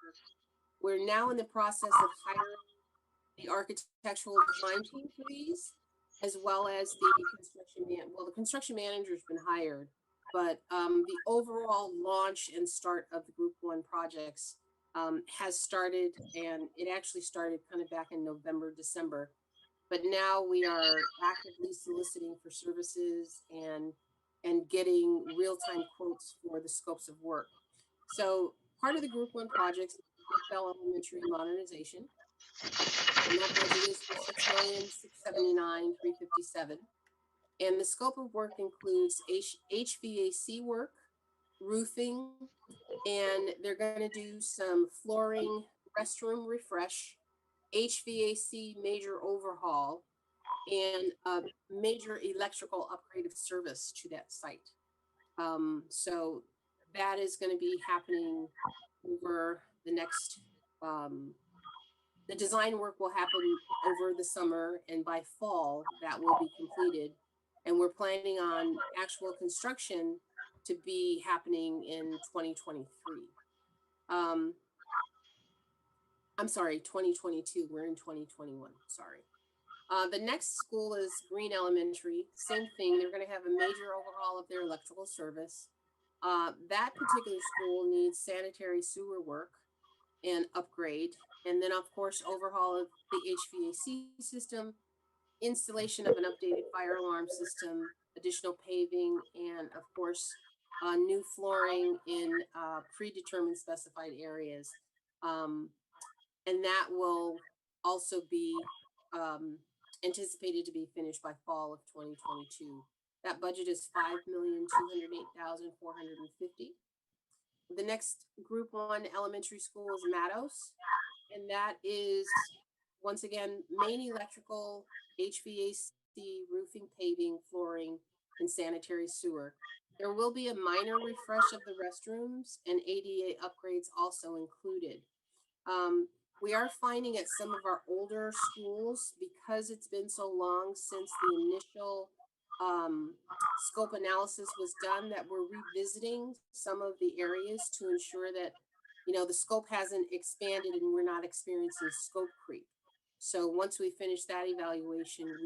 we're now in the process of hiring the architectural design team for these, as well as the construction the construction manager's been hired, but the overall launch and start of the Group 1 projects has started, and it actually started kind of back in November, December. But now we are actively soliciting for services and getting real-time quotes for the scopes of work. So part of the Group 1 projects is Big Bell Elementary Modernization. And that budget is for $6,679,357. And the scope of work includes HVAC work, roofing, and they're going to do some flooring, restroom refresh, HVAC major overhaul, and a major electrical upgrade of service to that site. So that is going to be happening over the next, the design work will happen over the summer, and by fall that will be completed. And we're planning on actual construction to be happening in 2023. I'm sorry, 2022. We're in 2021. Sorry. The next school is Green Elementary. Same thing. They're going to have a major overhaul of their electrical service. That particular school needs sanitary sewer work and upgrade. And then, of course, overhaul of the HVAC system, installation of an updated fire alarm system, additional paving, and, of course, new flooring in predetermined specified areas. And that will also be anticipated to be finished by fall of 2022. That budget is $5,208,450. The next Group 1 elementary school is Matos, and that is, once again, main electrical, HVAC, roofing, paving, flooring, and sanitary sewer. There will be a minor refresh of the restrooms and ADA upgrades also included. We are finding at some of our older schools, because it's been so long since the initial scope analysis was done, that we're revisiting some of the areas to ensure that, you know, the scope hasn't expanded and we're not experiencing scope creep. So once we finish that evaluation,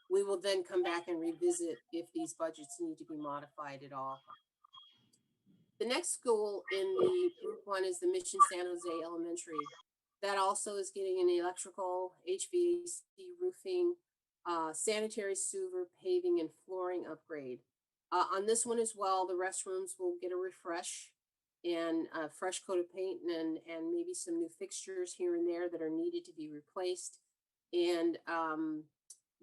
we will then come back and revisit if these budgets need to be modified at all. The next school in the Group 1 is the Mission San Jose Elementary. That also is getting an electrical, HVAC, roofing, sanitary sewer, paving, and flooring upgrade. On this one as well, the restrooms will get a refresh and a fresh coat of paint and maybe some new fixtures here and there that are needed to be replaced. And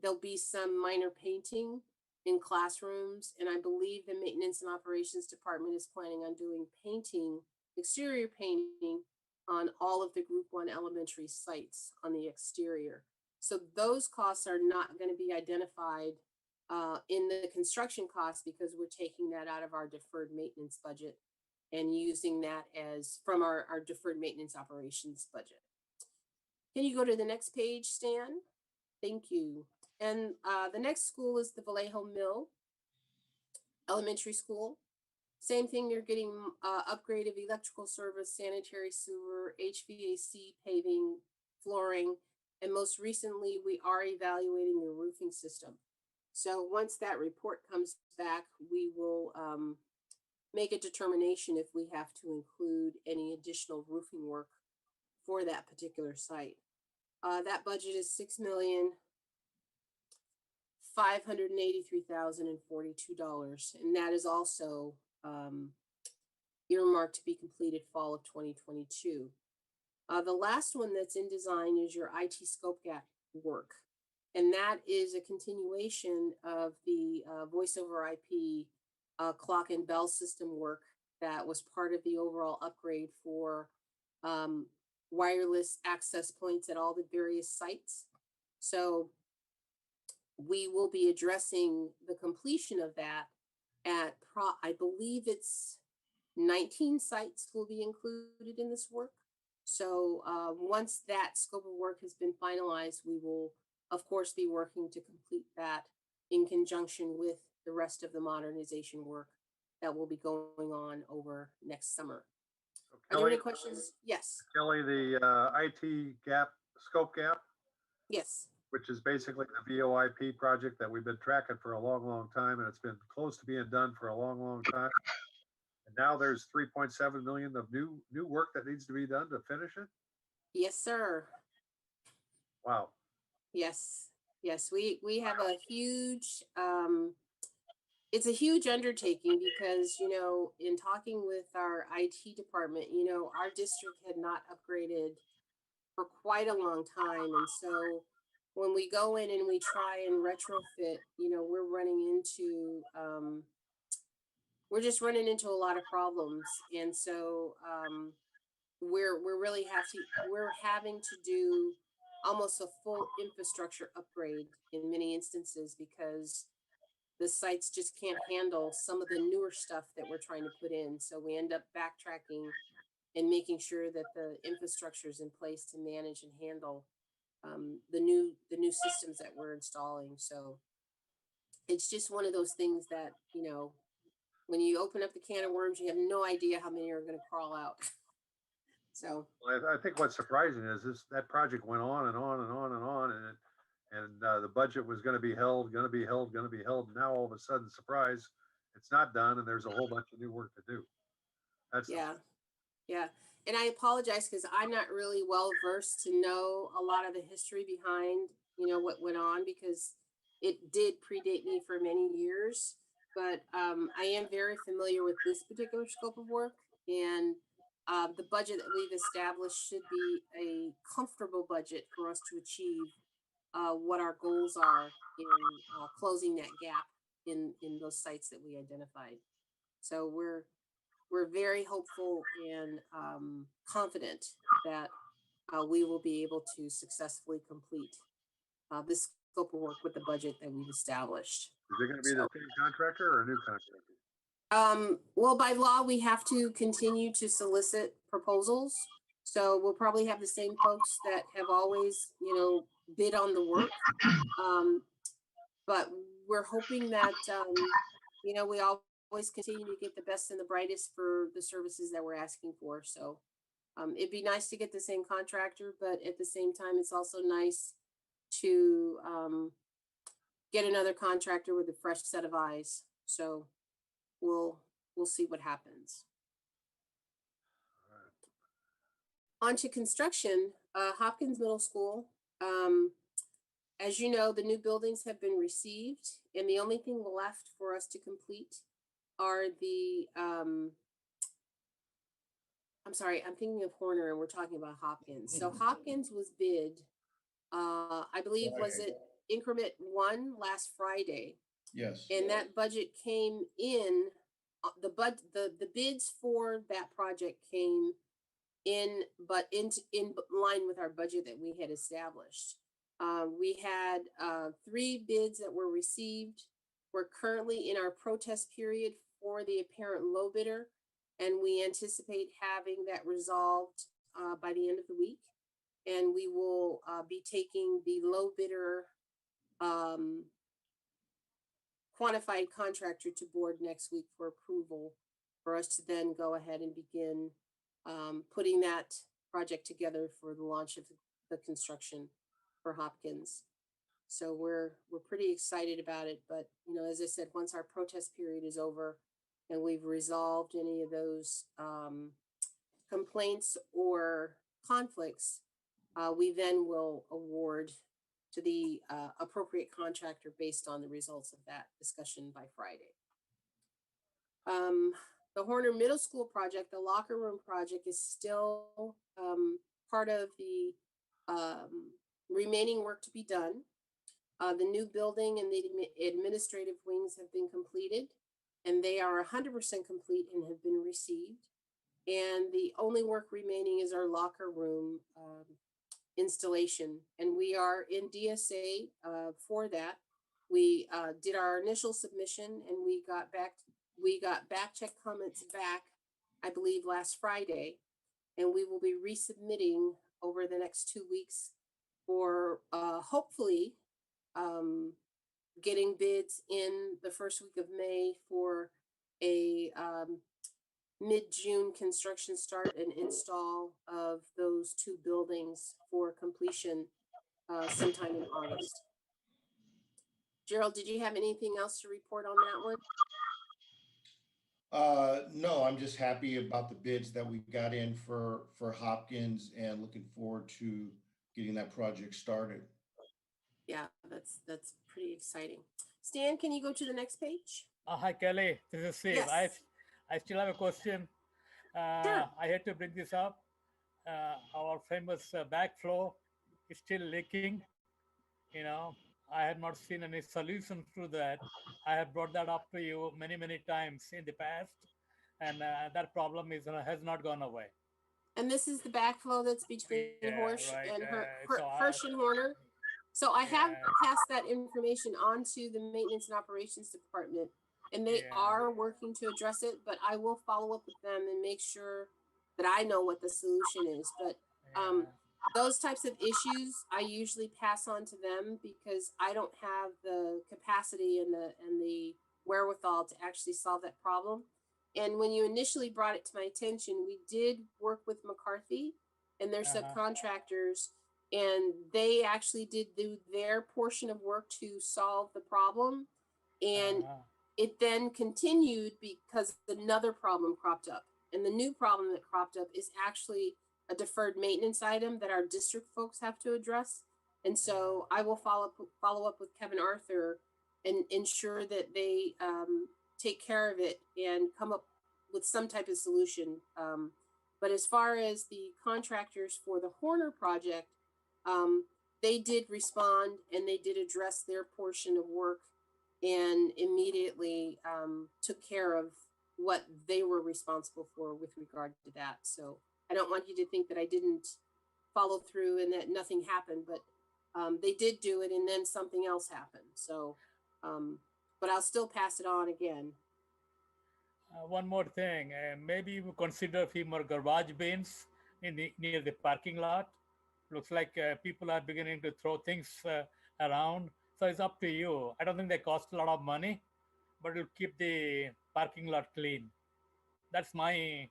there'll be some minor painting in classrooms, and I believe the maintenance and operations department is planning on doing painting, exterior painting on all of the Group 1 elementary sites on the exterior. So those costs are not going to be identified in the construction costs because we're taking that out of our deferred maintenance budget and using that as from our deferred maintenance operations budget. Can you go to the next page, Stan? Thank you. And the next school is the Vallejo Mill Elementary School. Same thing, they're getting upgrade of electrical service, sanitary sewer, HVAC, paving, flooring, and most recently, we are evaluating the roofing system. So once that report comes back, we will make a determination if we have to include any additional roofing work for that particular site. That budget is $6,583,042, and that is also earmarked to be completed fall of 2022. The last one that's in design is your IT scope gap work, and that is a continuation of the voice over IP clock and bell system work that was part of the overall upgrade for wireless access points at all the various sites. So we will be addressing the completion of that at I believe it's 19 sites will be included in this work. So once that scope of work has been finalized, we will, of course, be working to complete that in conjunction with the rest of the modernization work that will be going on over next summer. Are there any questions? Yes. Kelly, the IT gap, scope gap, Yes. which is basically the VoIP project that we've been tracking for a long, long time, and it's been close to being done for a long, long time. And now there's 3.7 million of new work that needs to be done to finish it. Yes, sir. Wow. Yes. Yes. We have a huge, it's a huge undertaking because, you know, in talking with our IT department, you know, our district had not upgraded for quite a long time. And so when we go in and we try and retrofit, you know, we're just running into a lot of problems. And so we're having to do almost a full infrastructure upgrade in many instances because the sites just can't handle some of the newer stuff that we're trying to put in. So we end up backtracking and making sure that the infrastructure is in place to manage and handle the new systems that we're installing. So it's just one of those things that, you know, when you open up the can of worms, you have no idea how many are going to crawl out. So Well, I think what's surprising is that project went on and on and on and on, and the budget was going to be held. And now all of a sudden, surprise, it's not done, and there's a whole bunch of new work to do. That's yeah. And I apologize because I'm not really well versed to know a lot of the history behind, you know, what went on because it did predate me for many years. But I am very familiar with this particular scope of work, and the budget that we've established should be a comfortable budget for us to achieve what our goals are in closing that gap in those sites that we identified. So we're very hopeful and confident that we will be able to successfully complete this scope of work with the budget that we've established. Is it going to be the same contractor or a new contractor? Well, by law, we have to continue to solicit proposals. So we'll probably have the same folks that have always, you know, bid on the work. But we're hoping that, you know, we always continue to get the best and the brightest for the services that we're asking for. So it'd be nice to get the same contractor, but at the same time, it's also nice to get another contractor with a fresh set of eyes. So we'll see what happens. On to construction, Hopkins Middle School. As you know, the new buildings have been received, and the only thing left for us to complete are the, I'm sorry, I'm thinking of Horner and we're talking about Hopkins. So Hopkins was bid, I believe, was it increment 1 last Friday? Yes. And that budget came in, the bids for that project came in, but in line with our budget that we had established. We had 3 bids that were received. We're currently in our protest period for the apparent low bidder, and we anticipate having that resolved by the end of the week. And we will be taking the low bidder quantified contractor to board next week for approval for us to then go ahead and begin putting that project together for the launch of the construction for Hopkins. So we're pretty excited about it. But, you know, as I said, once our protest period is over and we've resolved any of those complaints or conflicts, we then will award to the appropriate contractor based on the results of that discussion by Friday. The Horner Middle School project, the locker room project, is still part of the remaining work to be done. The new building and the administrative wings have been completed, and they are 100% complete and have been received. And the only work remaining is our locker room installation, and we are in DSA for that. We did our initial submission, and we got back check comments back I believe, last Friday. And we will be resubmitting over the next 2 weeks for hopefully getting bids in the first week of May for a mid-June construction start and install of those 2 buildings for completion sometime in August. Gerald, did you have anything else to report on that one? No, I'm just happy about the bids that we got in for Hopkins and looking forward to getting that project started. Yeah, that's pretty exciting. Stan, can you go to the next page? Hi, Kelly. This is Steve. Yes. I still have a question. Sure. I had to bring this up. Our famous backflow is still leaking. You know, I have not seen any solution to that. I have brought that up to you many, many times in the past, and that problem has not gone away. And this is the backflow that's between Hirsch right, and so Hirsch and Horner. So I have passed that information on to the Maintenance and Operations Department, and they are working to address it, but I will follow up with them and make sure that I know what the solution is. But those types of issues, I usually pass on to them because I don't have the capacity and the wherewithal to actually solve that problem. And when you initially brought it to my attention, we did work with McCarthy and their subcontractors, and they actually did do their portion of work to solve the problem. And it then continued because another problem cropped up. And the new problem that cropped up is actually a deferred maintenance item that our district folks have to address. And so I will follow up with Kevin Arthur and ensure that they take care of it and come up with some type of solution. But as far as the contractors for the Horner project, they did respond and they did address their portion of work and immediately took care of what they were responsible for with regard to that. So I don't want you to think that I didn't follow through and that nothing happened, but they did do it and then something else happened. So, but I'll still pass it on again. One more thing, maybe you consider a few more garbage bins near the parking lot. Looks like people are beginning to throw things around. So it's up to you. I don't think they cost a lot of money, but it'll keep the parking lot clean. That's my,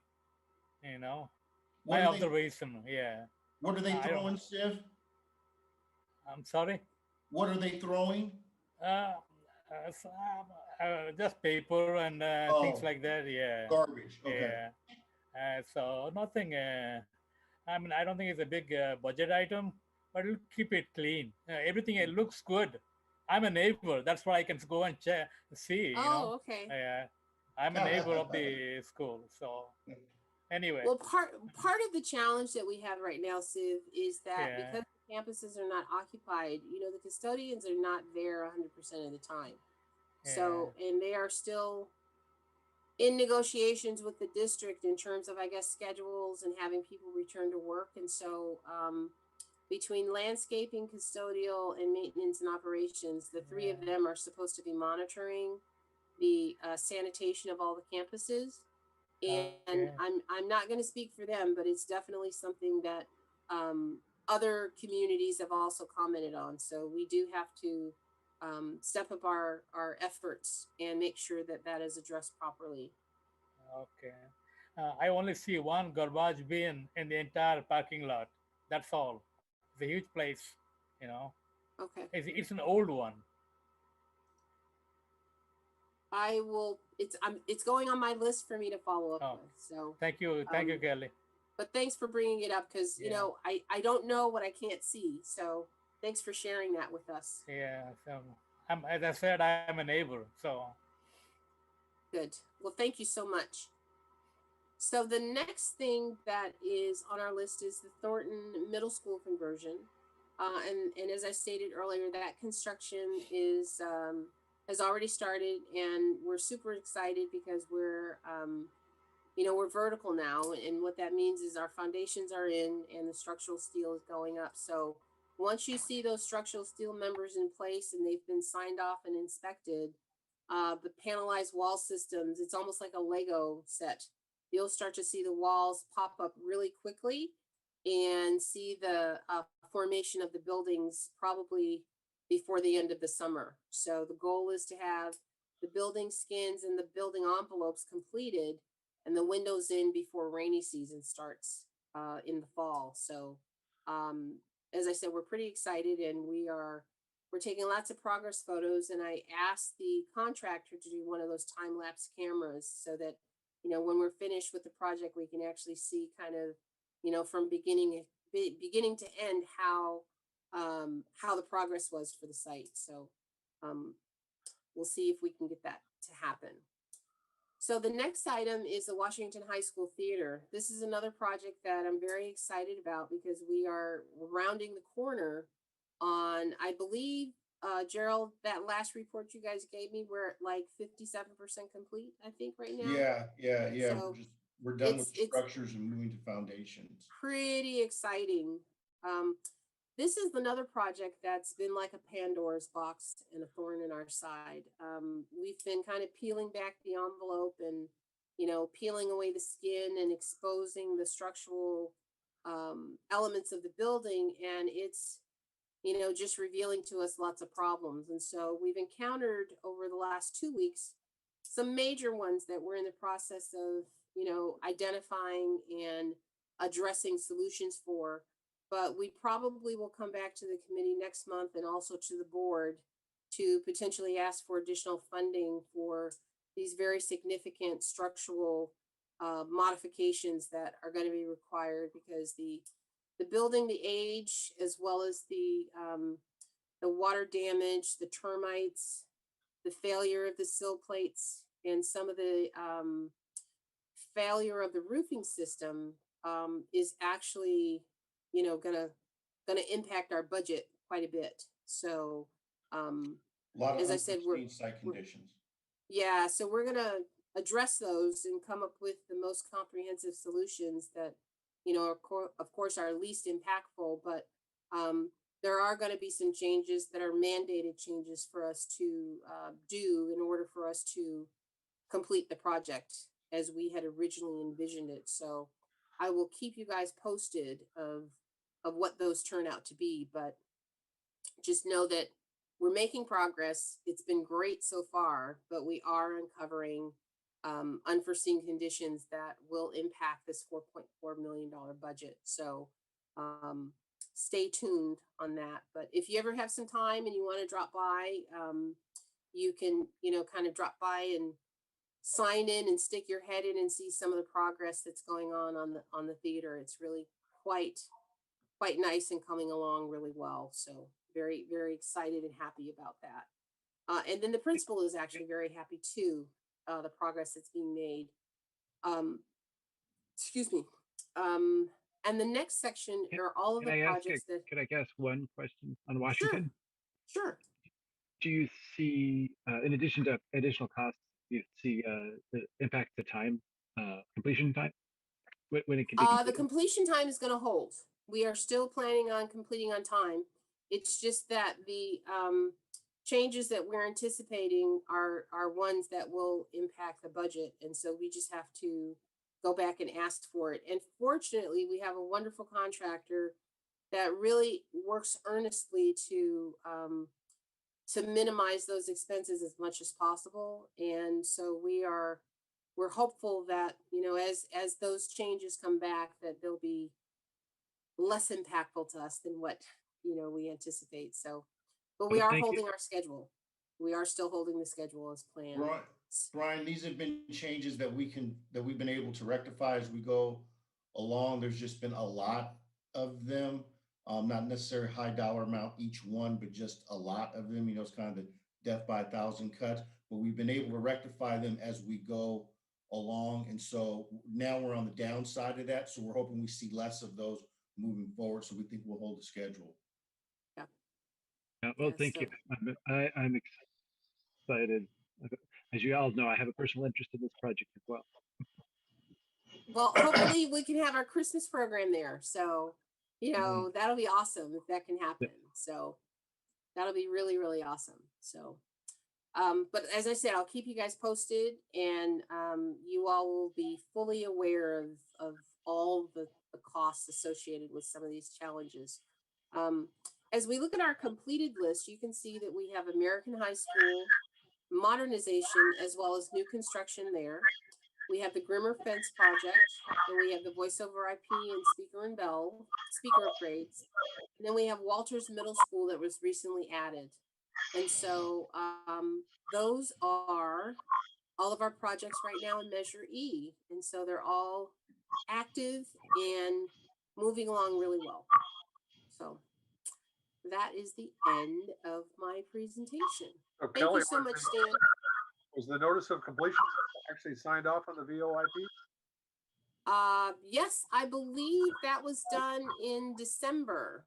my observation. What are they throwing, Steve? I'm sorry? What are they throwing? Just paper and things like that. Garbage. Okay. So nothing. I mean, I don't think it's a big budget item, but it'll keep it clean. Everything it looks good. I'm a neighbor. That's why I can go and see. Okay. I'm a neighbor of the school. So anyway. Well, part of the challenge that we have right now, Siv, is that because the campuses are not occupied, the custodians are not there 100% of the time. So, and they are still in negotiations with the district in terms of, I guess, schedules and having people return to work. And so between landscaping, custodial, and maintenance and operations, the 3 of them are supposed to be monitoring the sanitation of all the campuses. And I'm not going to speak for them, but it's definitely something that other communities have also commented on. So we do have to step up our efforts and make sure that that is addressed properly. Okay. I only see one garbage bin in the entire parking lot. That's all. It's a huge place, Okay. It's an old one. I will. It's going on my list for me to follow up with. So thank you, Kelly. But thanks for bringing it up because I don't know what I can't see. So thanks for sharing that with us. So as I said, I'm a neighbor. So good. Well, thank you so much. So the next thing that is on our list is the Thornton Middle School conversion, and as I stated earlier, that construction has already started, and we're super excited because we're vertical now, and what that means is our foundations are in and the structural steel is going up. So once you see those structural steel members in place and they've been signed off and inspected, the panelized wall systems, it's almost like a Lego set. you'll start to see the walls pop up really quickly and see the formation of the buildings probably before the end of the summer. So the goal is to have the building skins and the building envelopes completed and the windows in before rainy season starts in the fall. So as I said, we're pretty excited, and we're taking lots of progress photos, and I asked the contractor to do one of those time-lapse cameras so that, you know, when we're finished with the project, we can actually see kind of, you know, from beginning to end how the progress was for the site. So we'll see if we can get that to happen. So the next item is the Washington High School Theater. This is another project that I'm very excited about because we're rounding the corner on, I believe, Gerald, that last report you guys gave me, we're at like 57% complete, I think, right now. Yeah. So We're done with it's structures and moving to foundations. pretty exciting. This is another project that's been like a Pandora's box and a thorn in our side. We've been kind of peeling back the envelope and, you know, peeling away the skin and exposing the structural elements of the building. And it's, you know, just revealing to us lots of problems. And so we've encountered over the last 2 weeks some major ones that we're in the process of, you know, identifying and addressing solutions for. But we probably will come back to the committee next month and also to the board to potentially ask for additional funding for these very significant structural modifications that are going to be required, because the building, the age, as well as the water damage, the termites, the failure of the sill plates, and some of the failure of the roofing system is actually, you know, gonna impact our budget quite a bit. So A lot of as I said, we're unforeseen site conditions. yeah, so we're gonna address those and come up with the most comprehensive solutions that, you know, of course, are least impactful, but there are going to be some changes that are mandated changes for us to do in order for us to complete the project as we had originally envisioned it. So I will keep you guys posted of what those turn out to be, but just know that we're making progress. It's been great so far, but we are uncovering unforeseen conditions that will impact this $4.4 million budget. So stay tuned on that. But if you ever have some time and you want to drop by, you can, you know, kind of drop by and sign in and stick your head in and see some of the progress that's going on the theater. It's really quite nice and coming along really well. So very, very excited and happy about that. And then the principal is actually very happy too, the progress that's being made. Excuse me. And the next section are all of the projects that. Could I ask one question on Washington? Sure. Do you see, in addition to additional costs, do you see the impact the time, completion time? When it can be The completed? completion time is going to hold. We are still planning on completing on time. It's just that the changes that we're anticipating are ones that will impact the budget. And so we just have to go back and ask for it. And fortunately, we have a wonderful contractor that really works earnestly to minimize those expenses as much as possible. And so we're hopeful that, you know, as those changes come back, that they'll be less impactful to us than what, you know, we anticipate. So, but we are holding our schedule. We are still holding the schedule as planned. Brian, these have been changes that we've been able to rectify as we go along. There's just been a lot of them, not necessarily high dollar amount each one, but just a lot of them. You know, it's kind of the death by 1,000 cuts, but we've been able to rectify them as we go along. And so now we're on the downside of that. So we're hoping we see less of those moving forward. So we think we'll hold the schedule. Yeah, well, thank you. I'm excited. As you all know, I have a personal interest in this project as well. Well, hopefully we can have our Christmas program there. So, you know, that'll be awesome if that can happen. So that'll be really, really awesome. So, But as I said, I'll keep you guys posted, and you all will be fully aware of all the costs associated with some of these challenges. As we look at our completed list, you can see that we have American High School, modernization, as well as new construction there. We have the Grimmer Fence project, and we have the voice over IP and speaker and bell, speaker upgrades. And then we have Walters Middle School that was recently added. And so those are all of our projects right now in Measure E. And so they're all active and moving along really well. So that is the end of my presentation. So Thank Kelly, you so much, Stan. was the notice of completion actually signed off on the VOIP? Yes, I believe that was done in December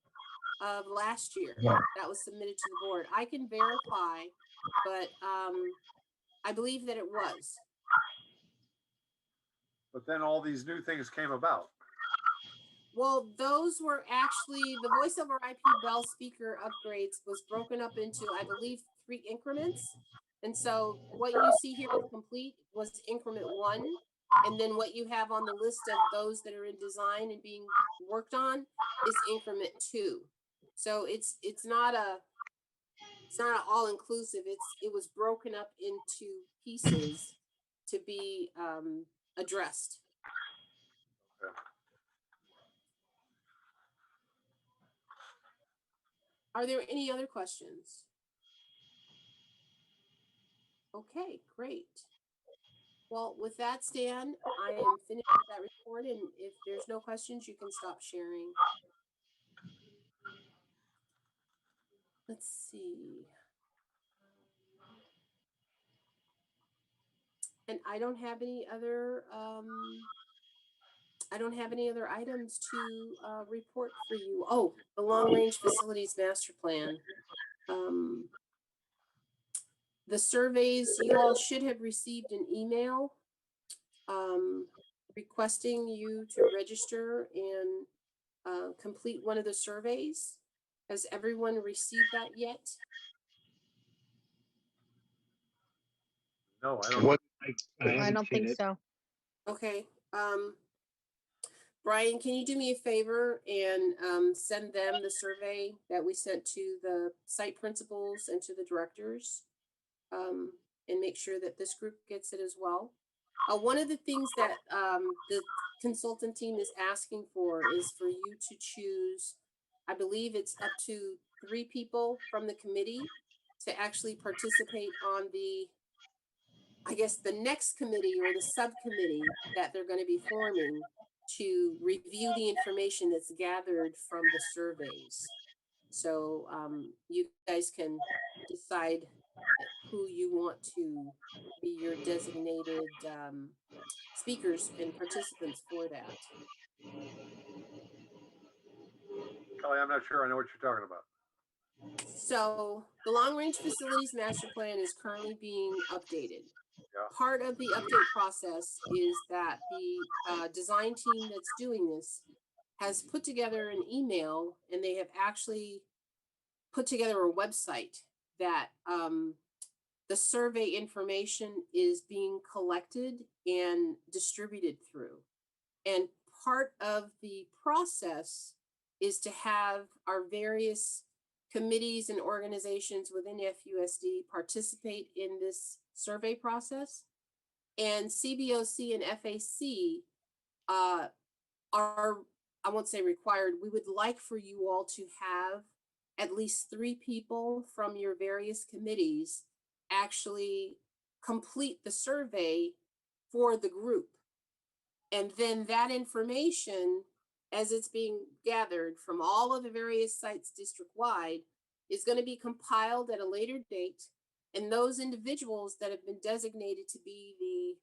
of last year. Yeah. That was submitted to the board. I can verify, but I believe that it was. But then all these new things came about. Well, those were actually, the voice over IP bell speaker upgrades was broken up into, I believe, 3 increments. And so what you see here with complete was increment 1. And then what you have on the list of those that are in design and being worked on is increment 2. So it's not all inclusive. It was broken up into pieces to be addressed. Okay. Are there any other questions? Okay, great. Well, with that, Stan, I am finished with that report, and if there's no questions, you can stop sharing. Let's see. And I don't have any other items to report for you. Oh, the long range facilities master plan. The surveys, you all should have received an email requesting you to register and complete one of the surveys. Has everyone received that yet? No, I don't. What, I I haven't don't seen think it. so. Okay. Brian, can you do me a favor and send them the survey that we sent to the site principals and to the directors, and make sure that this group gets it as well? One of the things that the consultant team is asking for is for you to choose, I believe it's up to 3 people from the committee to actually participate on the, I guess, the next committee or the subcommittee that they're going to be forming to review the information that's gathered from the surveys. So you guys can decide who you want to be your designated speakers and participants for that. Kelly, I'm not sure I know what you're talking about. So the long range facilities master plan is currently being updated. Yeah. Part of the update process is that the design team that's doing this has put together an email, and they have actually put together a website that the survey information is being collected and distributed through. And part of the process is to have our various committees and organizations within FUSD participate in this survey process. And CBOC and FAC are, I won't say required, we would like for you all to have at least 3 people from your various committees actually complete the survey for the group. And then that information, as it's being gathered from all of the various sites district-wide, is going to be compiled at a later date. And those individuals that have been designated to be the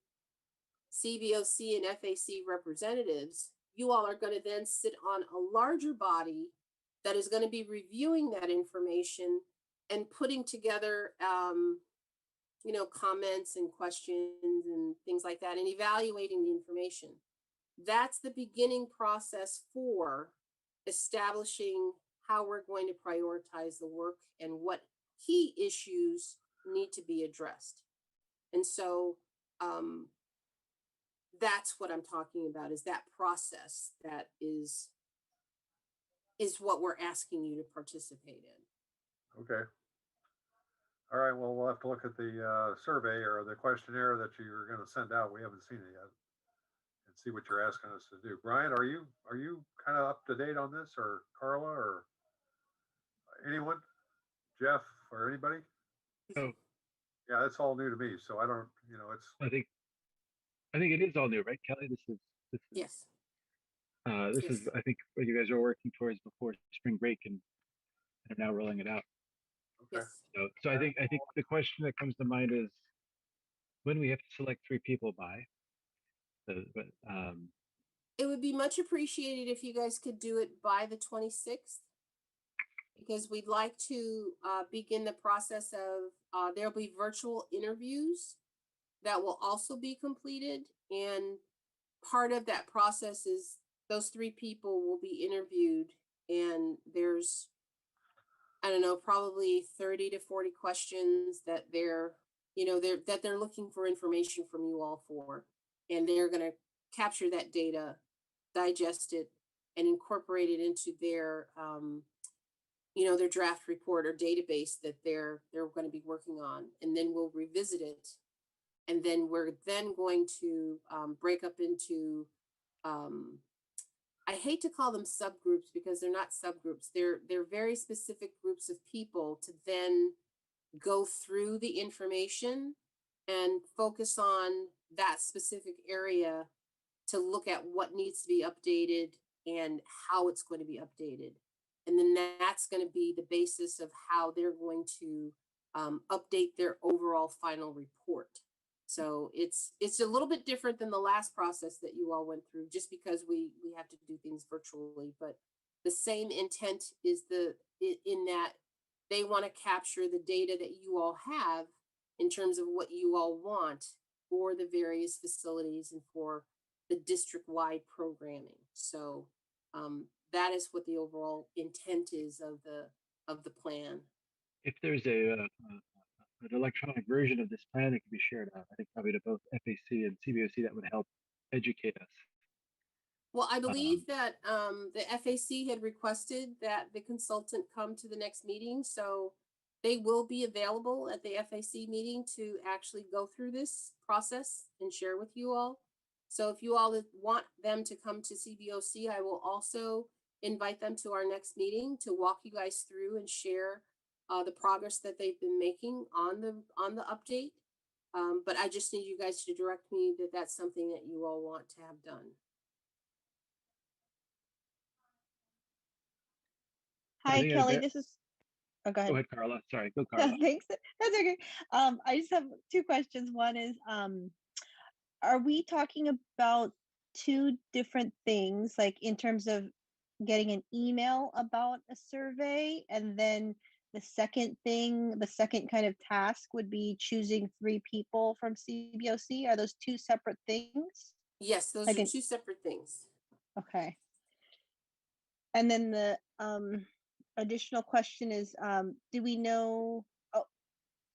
CBOC and FAC representatives, you all are going to then sit on a larger body that is going to be reviewing that information and putting together comments and questions and things like that, and evaluating the information. That's the beginning process for establishing how we're going to prioritize the work and what key issues need to be addressed. And so that's what I'm talking about, is that process that is what we're asking you to participate in. Okay. All right, well, we'll have to look at the survey or the questionnaire that you're going to send out. We haven't seen it yet. And see what you're asking us to do. Brian, are you kind of up to date on this, or Carla, or anyone? Jeff, or anybody? So Yeah, it's all new to me, so I don't, it's. I think it is all new, right, Kelly? This is Yes. This is, I think, what you guys are working towards before spring break, and are now rolling it out. Okay. Yes. So I think the question that comes to mind is when we have to select 3 people by. It would be much appreciated if you guys could do it by the 26th, because we'd like to begin the process of, there'll be virtual interviews that will also be completed. And part of that process is those 3 people will be interviewed, and there's, I don't know, probably 30 to 40 questions that they're looking for information from you all for, and they're going to capture that data, digest it, and incorporate it into their, their draft report or database that they're going to be working on, and then we'll revisit it. And then we're then going to break up into, I hate to call them subgroups because they're not subgroups. They're very specific groups of people to then go through the information and focus on that specific area to look at what needs to be updated and how it's going to be updated. And then that's going to be the basis of how they're going to update their overall final report. So it's a little bit different than the last process that you all went through, just because we have to do things virtually. But the same intent is in that they want to capture the data that you all have in terms of what you all want for the various facilities and for the district-wide programming. So that is what the overall intent is of the plan. if there's an electronic version of this plan that can be shared out, I think probably to both FAC and CBOC, that would help educate us. Well, I believe that the FAC had requested that the consultant come to the next meeting, so they will be available at the FAC meeting to actually go through this process and share with you all. So if you all want them to come to CBOC, I will also invite them to our next meeting to walk you guys through and share the progress that they've been making on the update. But I just need you guys to direct me that that's something that you all want to have done. Hi, Kelly. This is. Oh, go ahead. Go ahead, Carla. Sorry, go, Carla. Thanks. That's okay. I just have 2 questions. One is, are we talking about 2 different things, like in terms of getting an email about a survey, and then the second kind of task would be choosing 3 people from CBOC? Are those 2 separate things? Yes, those are 2 separate things. Okay. And then the additional question is, do we know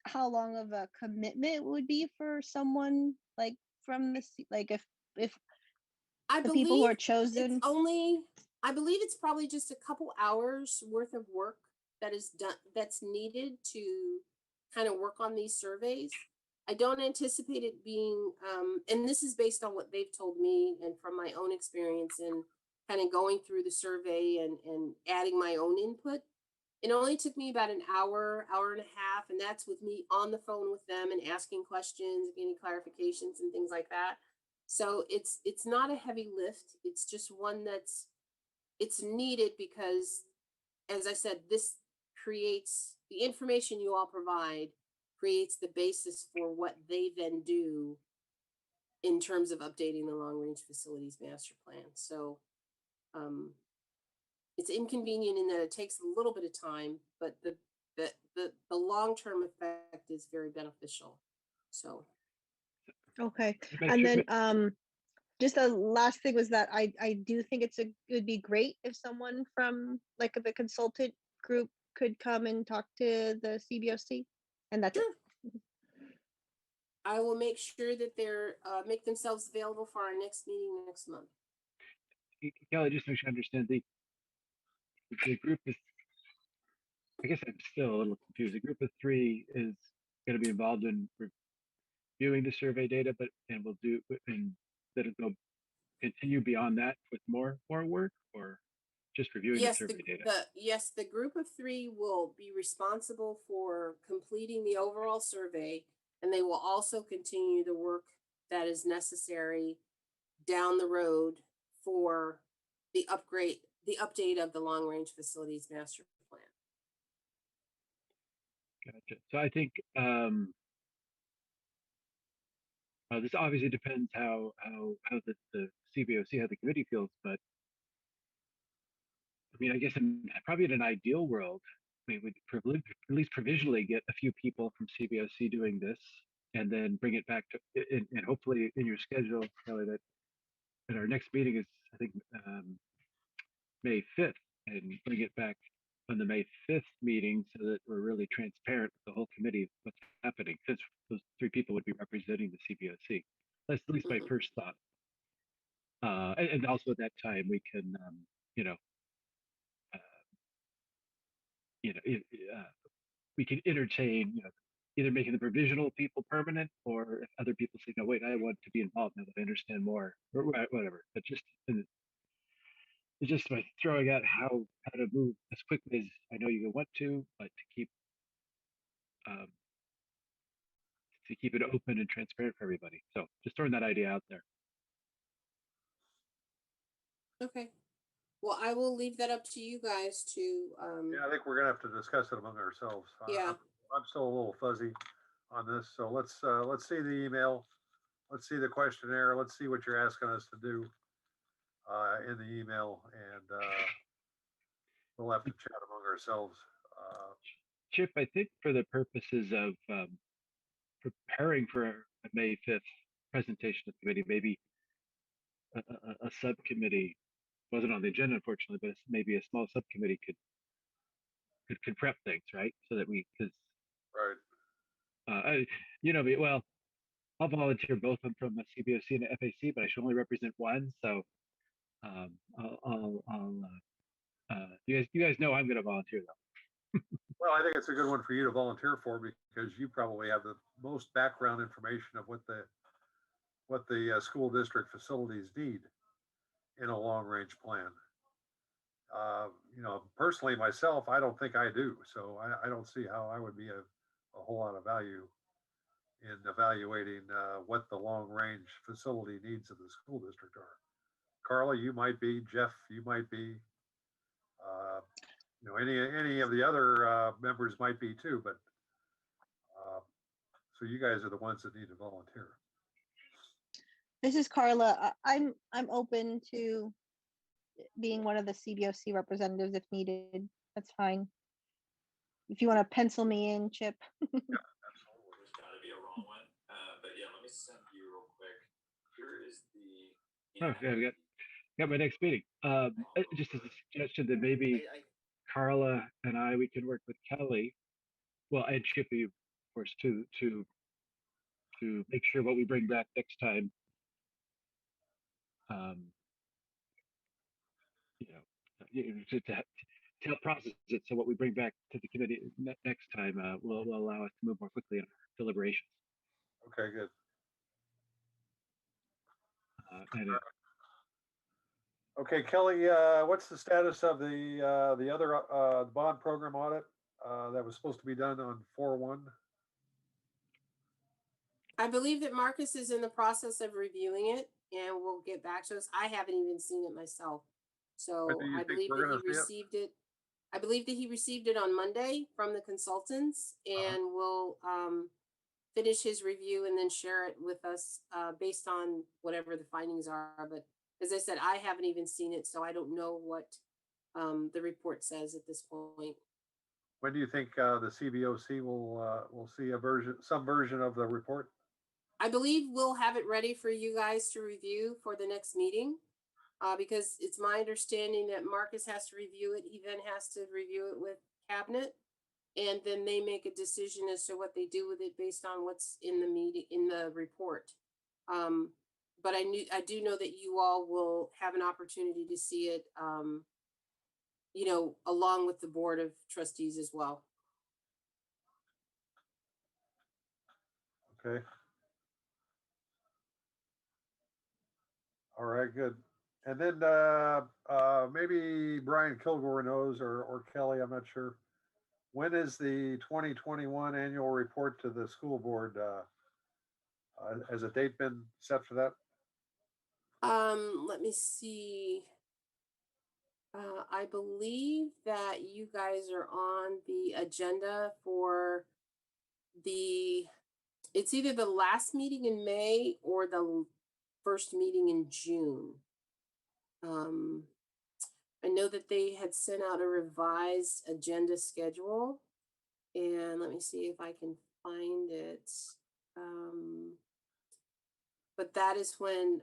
how long of a commitment would be for someone like from the, like if the people who are chosen? I believe it's probably just a couple hours worth of work that is done, that's needed to kind of work on these surveys. I don't anticipate it being, and this is based on what they've told me and from my own experience in kind of going through the survey and adding my own input. It only took me about an hour and a half, and that's with me on the phone with them and asking questions, getting clarifications and things like that. So it's not a heavy lift. It's just one it's needed because, as I said, this creates the information you all provide, creates the basis for what they then do in terms of updating the long range facilities master plan. So it's inconvenient in that it takes a little bit of time, but the long-term effect is very beneficial. So. Okay. And then just the last thing was that I do think it would be great if someone from like the consultant group could come and talk to the CBOC, and that's sure. it. I will make sure that they're, make themselves available for our next meeting next month. Kelly, just to make sure I understand, the group is, I guess I'm still a little confused. The group of 3 is going to be involved in reviewing the survey data, and that it'll continue beyond that with more work, or just reviewing the Yes, survey data? yes, the group of 3 will be responsible for completing the overall survey, and they will also continue the work that is necessary down the road for the update of the long-range facilities master plan. Gotcha. So I think this obviously depends how the CBOC, how the committee feels, but I mean, I guess probably in an ideal world, we would at least provisionally get a few people from CBOC doing this, and then bring it back to, and hopefully in your schedule, Kelly, that our next meeting is, I think, May 5th, and bring it back on the May 5th meeting so that we're really transparent with the whole committee of what's happening, since those 3 people would be representing the CBOC. That's at least my first thought. And also at that time, we can, we can entertain, either making the provisional people permanent, or if other people say, no, wait, I want to be involved now that I understand more, or whatever. But it's just by throwing out how to move as quickly as I know you want to, but to keep it open and transparent for everybody. So just throwing that idea out there. Okay. Well, I will leave that up to you guys to. Yeah, I think we're gonna have to discuss it among ourselves. Yeah. I'm still a little fuzzy on this, so let's see the email. Let's see the questionnaire. Let's see what you're asking us to do in the email, and we'll have to chat among ourselves. Chip, I think for the purposes of preparing for a May 5th presentation of the committee, maybe a subcommittee wasn't on the agenda, unfortunately, but maybe a small subcommittee could prep things, right? So that because right. Well, I'll volunteer both. I'm from the CBOC and the FAC, but I should only represent one. So you guys know I'm going to volunteer though. Well, I think it's a good one for you to volunteer for, because you probably have the most background information of what the school district facilities need in a long range plan. Personally myself, I don't think I do. So I don't see how I would be a whole lot of value in evaluating what the long range facility needs of the school district are. Carla, you might be. Jeff, you might be. Any of the other members might be too, but so you guys are the ones that need to volunteer. This is Carla. I'm open to being one of the CBOC representatives if needed. That's fine. If you want to pencil me in, Chip. Yeah, absolutely. There's got to be a wrong one. But yeah, let me send you real quick. Here is the. Oh, yeah, we got my next meeting. Just as a suggestion that maybe Carla and we can work with Kelly, well, and Chippy, of course, to make sure what we bring back next time, to help process it. So what we bring back to the committee next time will allow us to move more quickly in our deliberations. Okay, good. Okay, Kelly, what's the status of the other bond program audit that was supposed to be done on 4/1? I believe that Marcus is in the process of reviewing it and will get back to us. I haven't even seen it myself. So I believe that he received it. I believe that he received it on Monday from the consultants and will finish his review and then share it with us based on whatever the findings are. But as I said, I haven't even seen it, so I don't know what the report says at this point. When do you think the CBOC will see some version of the report? I believe we'll have it ready for you guys to review for the next meeting, because it's my understanding that Marcus has to review it. He then has to review it with cabinet. And then they make a decision as to what they do with it based on what's in the meeting, in the report. But I do know that you all will have an opportunity to see it, you know, along with the Board of Trustees as well. Okay. All right, good. And then maybe Brian Kilgore knows, or Kelly, I'm not sure. When is the 2021 annual report to the school board? Has a date been set for that? Let me see. I believe that you guys are on the agenda for it's either the last meeting in May or the first meeting in June. I know that they had sent out a revised agenda schedule, and let me see if I can find it. But that is when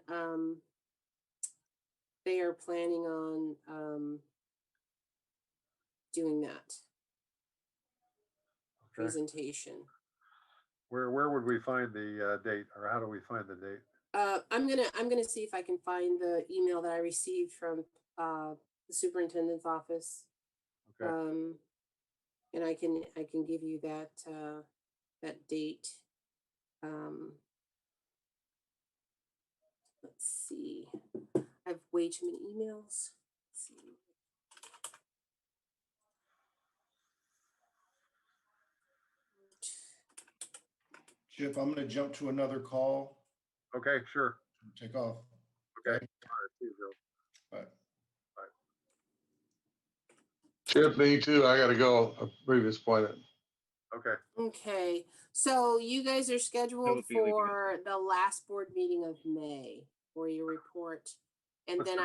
they are planning on doing that presentation. Where would we find the date, or how do we find the date? I'm gonna see if I can find the email that I received from the superintendent's office. Okay. And I can give you that that date. Let's see. I have way too many emails. Let's see. Chip, I'm gonna jump to another call. Okay, sure. Take off. Okay. All right, see you, Joe. Bye. Chip, me too. I gotta go. A previous appointment. Okay. Okay, so you guys are scheduled be leaving us. for the last board meeting of May for your report. And What's then the